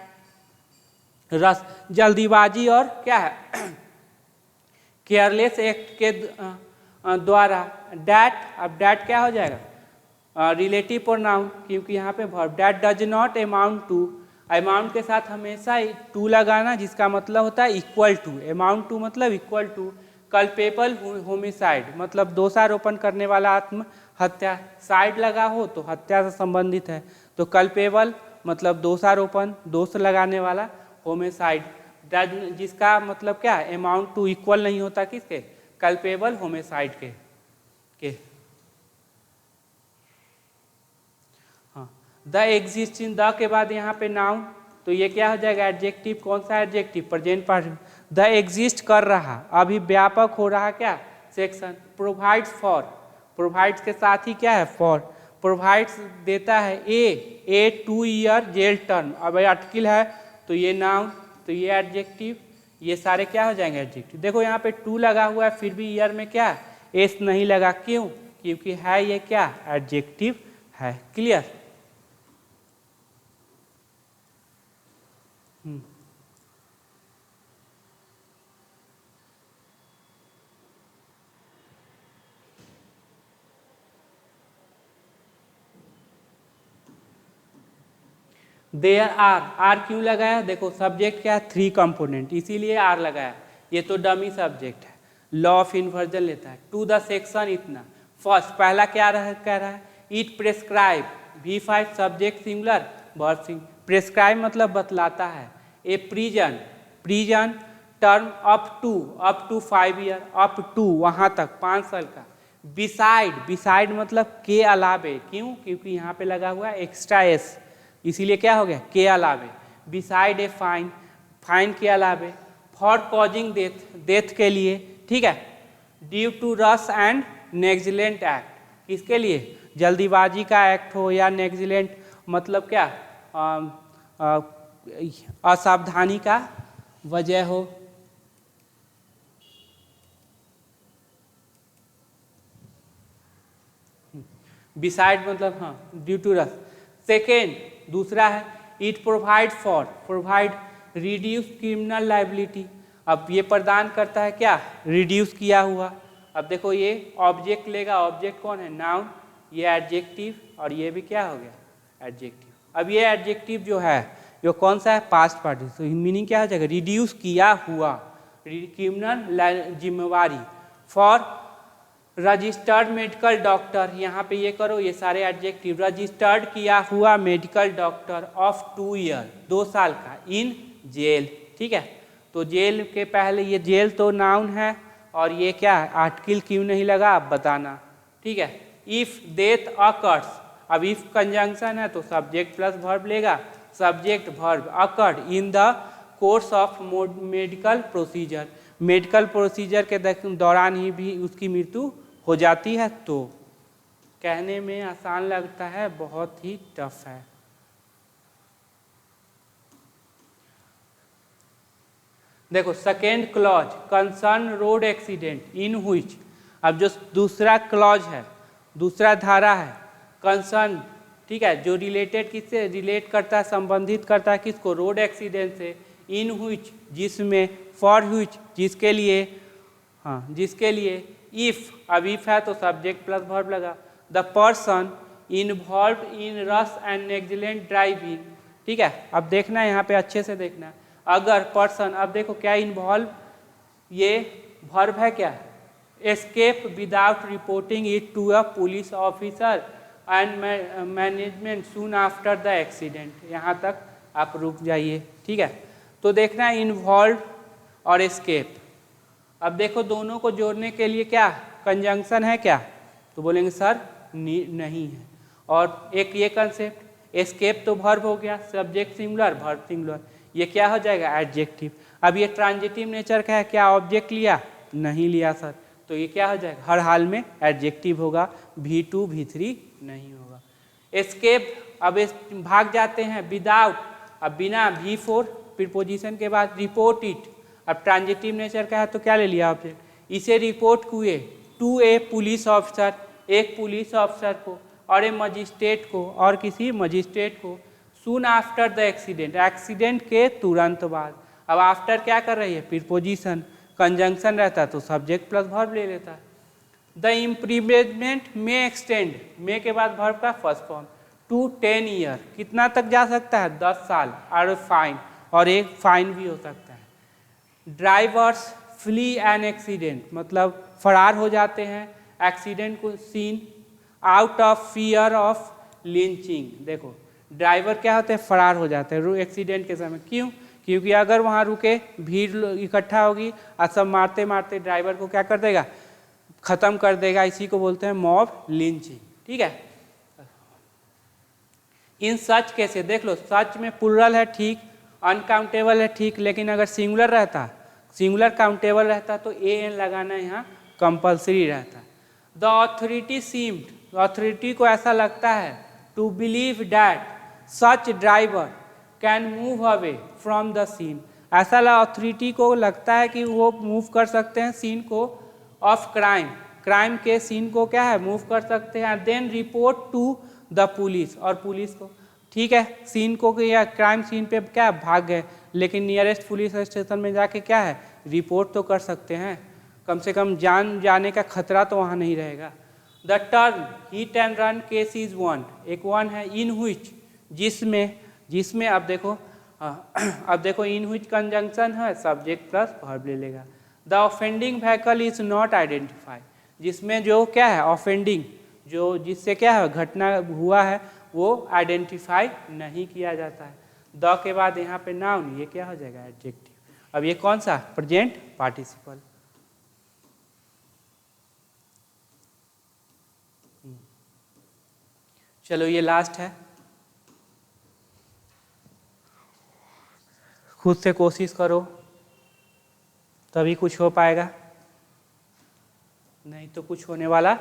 rush जल्दीबाजी और क्या है केयरलेस एक्ट के द्वारा। डैट, अब डैट क्या हो जाएगा, रिलेटिव प्रोनाउन, क्योंकि यहाँ पे verb. That does not amount to, amount के साथ हमेशा टू लगाना, जिसका मतलब होता है इक्वल टू, अमाउंट टू मतलब इक्वल टू। कल्पेबल होमिसाइड मतलब दोषारोपण करने वाला आत्महत्या, साइड लगा हो तो हत्या से संबंधित है, तो कल्पेबल मतलब दोषारोपण, दोष लगाने वाला, होमिसाइड जिसका मतलब क्या है, अमाउंट टू इक्वल नहीं होता किसके, कल्पेबल होमिसाइड के। हाँ, द एग्जिस्टिंग, द के बाद यहाँ पे नाउन, तो ये क्या हो जाएगा, एडजेक्टिव। कौन सा adjective, present participle. The exist कर रहा, अभी व्यापक हो रहा क्या, सेक्शन। प्रोवाइड्स फॉर, प्रोवाइड्स के साथ ही क्या है, फॉर। प्रोवाइड्स देता है ए 2 ईयर जेल टर्म, अब आर्टिकल है तो ये नाउन, तो ये एडजेक्टिव, ये सारे क्या हो जाएंगे एडजेक्टिव। देखो यहाँ पे 2 लगा हुआ है, फिर भी ईयर में क्या एस नहीं लगा, क्यों, क्योंकि है ये क्या एडजेक्टिव है। क्लियर। देयर आर, आर क्यों लगाया, देखो सब्जेक्ट क्या है, 3 कंपोनेंट, इसीलिए आर लगाया। ये तो डमी सब्जेक्ट है, लॉ ऑफ इन्वर्जन लेता है। टू द सेक्शन इतना, फर्स्ट पहला क्या कह रहा है, it prescribe, V5 subject singular verb singular, prescribe मतलब बतलाता है। A prison, prison term up to 5 year, up to वहाँ तक 5 साल का। बिसाइड, बिसाइड मतलब के अलावे, क्यों, क्योंकि यहाँ पे लगा हुआ है एक्स्ट्रा एस, इसीलिए क्या हो गया के अलावे। बिसाइड ए फाइन, फाइन के अलावे। फॉर कॉजिंग डेथ, डेथ के लिए, ठीक है। Due to rush and negligent act, किसके लिए, जल्दीबाजी का एक्ट हो या नेग्लिजेंट मतलब क्या असावधानी का वजह हो। बिसाइड मतलब हाँ ड्यू टू रश। सेकेंड दूसरा है it provide for, provide reduce criminal liability, अब ये प्रदान करता है क्या, रिड्यूस किया हुआ। अब देखो ये ऑब्जेक्ट लेगा, ऑब्जेक्ट कौन है, नाउन, ये एडजेक्टिव, और ये भी क्या हो गया एडजेक्टिव। अब ये एडजेक्टिव जो है ये कौन सा है, पास्ट पार्टिसिपल, तो मीनिंग क्या हो जाएगा, रिड्यूस किया हुआ, क्रिमिनल जिम्मेवारी। फॉर रजिस्टर्ड मेडिकल डॉक्टर, यहाँ पे ये करो, ये सारे एडजेक्टिव। रजिस्टर्ड किया हुआ मेडिकल डॉक्टर ऑफ 2 ईयर, 2 साल का, इन जेल, ठीक है। तो जेल के पहले ये जेल तो नाउन है, और ये क्या है आर्टिकल क्यों नहीं लगा आप बताना, ठीक है। इफ डेथ अकर्स, अब इफ कंजंक्शन है तो सब्जेक्ट प्लस वर्ब लेगा, subject verb, occurred in the course of medical procedure, medical procedure के दौरान ही भी उसकी मृत्यु हो जाती है। तो कहने में आसान लगता है, बहुत ही टफ है। देखो second clause, concern road accident in which, अब जो दूसरा क्लॉज है, दूसरा धारा है कंसर्न, ठीक है, जो रिलेटेड किससे रिलेट करता है, संबंधित करता है किसको, रोड एक्सीडेंट से। इन व्हिच जिसमें, फॉर व्हिच जिसके लिए, हाँ जिसके लिए। इफ, अब इफ है तो सब्जेक्ट प्लस वर्ब लगा। The person involve in rush and negligent driving, ठीक है। अब देखना है यहाँ पे अच्छे से देखना, अगर पर्सन, अब देखो क्या इन्वॉल्व, ये वर्ब है क्या, escape without reporting it to a police officer and management soon after the accident, यहाँ तक आप रुक जाइए, ठीक है। तो देखना है इन्वॉल्व और एस्केप। अब देखो दोनों को जोड़ने के लिए क्या कंजंक्शन है क्या, तो बोलेंगे सर नहीं है। और एक ये कंसेप्ट एस्केप तो वर्ब हो गया, सब्जेक्ट सिंगुलर वर्ब सिंगुलर, ये क्या हो जाएगा एडजेक्टिव। अब ये ट्रांजिटिव नेचर का है, क्या ऑब्जेक्ट लिया, नहीं लिया सर, तो ये क्या हो जाएगा, हर हाल में एडजेक्टिव होगा, V2 V3 नहीं होगा। एस्केप, अब भाग जाते हैं, विदाउट, अब बिना V4 प्रीपोजिशन के बाद, रिपोर्ट इट, अब ट्रांजिटिव नेचर का है तो क्या ले लिया ऑब्जेक्ट, इसे रिपोर्ट हुए टू ए पुलिस ऑफिसर, एक पुलिस ऑफिसर को, और ए मजिस्ट्रेट को, और किसी मजिस्ट्रेट को, सून आफ्टर द एक्सीडेंट, एक्सीडेंट के तुरंत बाद। अब आफ्टर क्या कर रही है, प्रीपोजिशन, कंजंक्शन रहता तो सब्जेक्ट प्लस वर्ब ले लेता। द इम्प्रीजमेंट में एक्सटेंड, मे के बाद वर्ब का फर्स्ट फॉर्म, टू 10 ईयर, कितना तक जा सकता है, 10 साल, और फाइन, और एक फाइन भी हो सकता है। ड्राइवर्स फ्ली एन एक्सीडेंट, मतलब फरार हो जाते हैं एक्सीडेंट को scene, out of fear of lynching. देखो ड्राइवर क्या होते हैं, फरार हो जाते हैं एक्सीडेंट के समय, क्यों, क्योंकि अगर वहाँ रुके भीड़ इकट्ठा होगी और सब मारते मारते ड्राइवर को क्या कर देगा, खत्म कर देगा, इसी को बोलते हैं मॉब लिंचिंग। ठीक है, इन सच केसेस, देख लो सच में प्लूरल है ठीक, अनकाउंटेबल है ठीक, लेकिन अगर सिंगुलर रहता, सिंगुलर काउंटेबल रहता तो ए एन लगाना यहाँ कंपलसरी रहता। द अथॉरिटी सीम्ड, अथॉरिटी को ऐसा लगता है, to believe that such driver can move away from the scene, ऐसा अथॉरिटी को लगता है कि वो मूव कर सकते हैं सीन को ऑफ क्राइम, क्राइम के सीन को क्या है मूव कर सकते हैं, then report to the police, और पुलिस को, ठीक है, सीन को या क्राइम सीन पे क्या भाग गए, लेकिन नियरेस्ट पुलिस स्टेशन में जाके क्या है रिपोर्ट तो कर सकते हैं, कम से कम जान जाने का खतरा तो वहाँ नहीं रहेगा। The term hit and run case is one, एक वन है, इन व्हिच, जिसमें, जिसमें अब देखो इन व्हिच कंजंक्शन है, सब्जेक्ट प्लस वर्ब ले लेगा। The offending vehicle is not identified, जिसमें जो क्या है ऑफेंडिंग, जो जिससे क्या है घटना हुआ है वो आइडेंटिफाई नहीं किया जाता है। द के बाद यहाँ पे नाउन, ये क्या हो जाएगा एडजेक्टिव। अब ये कौन सा, प्रेजेंट पार्टिसिपल। चलो ये लास्ट है, खुद से कोशिश करो तभी कुछ हो पाएगा, नहीं तो कुछ होने वाला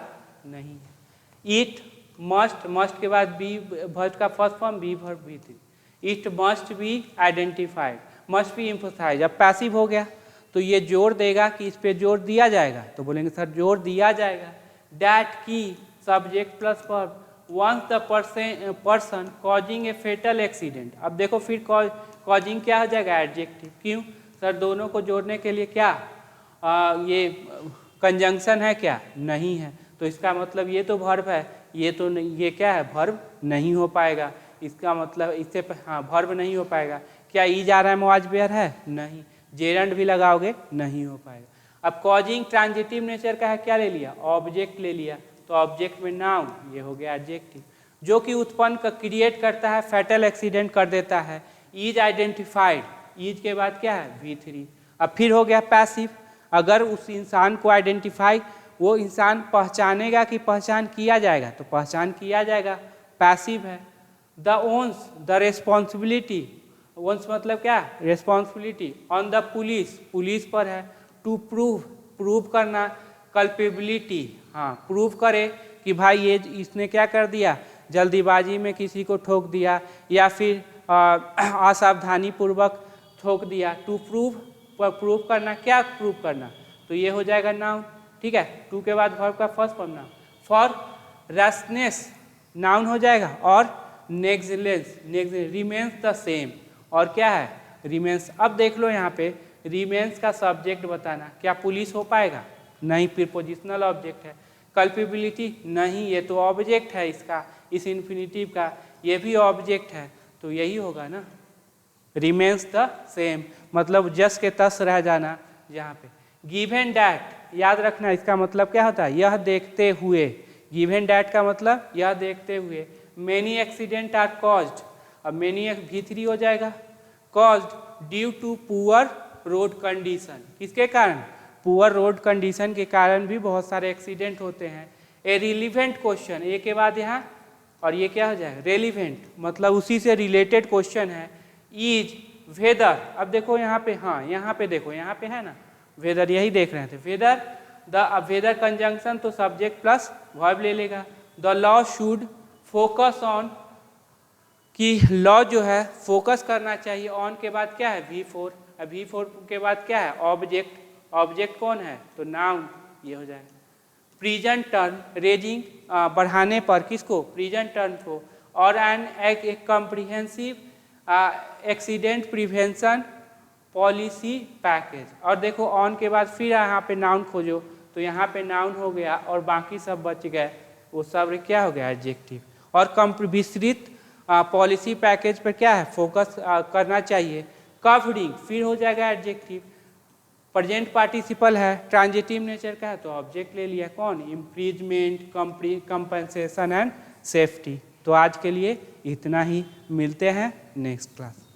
नहीं है। इट मस्ट, मस्ट के बाद बी वर्ब का first form be verb be थी, it must be identified, must be emphasise. अब पैसिव हो गया तो ये जोर देगा कि इस पे जोर दिया जाएगा, तो बोलेंगे सर जोर दिया जाएगा। डैट की subject plus verb, once the person causing a fatal accident. अब देखो फिर कॉजिंग क्या हो जाएगा एडजेक्टिव, क्यों सर दोनों को जोड़ने के लिए क्या ये कंजंक्शन है क्या, नहीं है, तो इसका मतलब ये तो वर्ब है, ये तो नहीं, ये क्या है वर्ब नहीं हो पाएगा, इसका मतलब इससे हाँ वर्ब नहीं हो पाएगा। क्या ई जा रहा है मवाज बेयर है, नहीं, जेरंड भी लगाओगे नहीं हो पाएगा। अब कॉजिंग ट्रांजिटिव नेचर का है, क्या ले लिया ऑब्जेक्ट ले लिया, तो ऑब्जेक्ट में नाउन, ये हो गया एडजेक्टिव। जो कि उत्पन्न का क्रिएट करता है, फैटल एक्सीडेंट कर देता है, इज आइडेंटिफाइड, इज के बाद क्या है V3। अब फिर हो गया पैसिव, अगर उस इंसान को आइडेंटिफाई, वो इंसान पहचानेगा कि पहचान किया जाएगा, तो पहचान किया जाएगा, पैसिव है। The owns the responsibility, owns मतलब क्या responsibility, on the police, police पर है, टू प्रूव, प्रूव करना, कल्पेबिलिटी, हाँ प्रूव करे कि भाई ये इसने क्या कर दिया, जल्दीबाजी में किसी को ठोक दिया या फिर असावधानी पूर्वक ठोक दिया। टू प्रूव, प्रूव करना, क्या प्रूव करना, तो ये हो जाएगा नाउन, ठीक है। टू के बाद वर्ब का first form noun. For rashness noun हो जाएगा, और नेग्लिजेंस, रिमेन्स द सेम, और क्या है रिमेन्स। अब देख लो यहाँ पे रिमेन्स का सब्जेक्ट बताना, क्या पुलिस हो पाएगा, नहीं, प्रीपोजिशनल ऑब्जेक्ट है। कल्पेबिलिटी नहीं, ये तो ऑब्जेक्ट है इसका, इस इन्फिनिटिव का, ये भी ऑब्जेक्ट है, तो यही होगा ना रिमेन्स द सेम, मतलब जस के तस रह जाना यहाँ पे। गिवन डैट, याद रखना इसका मतलब क्या होता है, यह देखते हुए, गिवन डैट का मतलब यह देखते हुए। मेनी एक्सीडेंट आर कॉज्ड, अब मेनी V3 हो जाएगा, caused due to poor road condition, किसके कारण, पुअर रोड कंडीशन के कारण भी बहुत सारे एक्सीडेंट होते हैं। ए रिलीवेंट क्वेश्चन, ए के बाद यहाँ और ये क्या हो जाएगा रेलिवेंट, मतलब उसी से रिलेटेड क्वेश्चन है। इज वेदर, अब देखो यहाँ पे, हाँ यहाँ पे देखो, यहाँ पे है ना वेदर, यही देख रहे थे वेदर, द वेदर कंजंक्शन तो सब्जेक्ट प्लस वर्ब ले लेगा। The law should focus on, कि लॉ जो है फोकस करना चाहिए, ऑन के बाद क्या है V4 अभी फोर के बाद क्या है? ऑब्जेक्ट। ऑब्जेक्ट कौन है? तो नाउन, ये हो जाएगा। प्रेजेंट टर्म, रेजिंग बढ़ाने पर, किसको? प्रेजेंट टर्म को। और एन एक comprehensive accident prevention policy package. और देखो ऑन के बाद फिर यहाँ पे नाउन खोजो, तो यहाँ पे नाउन हो गया और बाकी सब बच गए, वो सब क्या हो गया? एडजेक्टिव। और विस्तृत पॉलिसी पैकेज पर क्या है? फोकस करना चाहिए। कवरिंग फिर हो जाएगा एडजेक्टिव। प्रेजेंट पार्टिसिपल है, ट्रांजिटिव नेचर का है, तो ऑब्जेक्ट ले लिया कौन? Imprisonment, compensation and safety. तो आज के लिए इतना ही, मिलते हैं नेक्स्ट क्लास।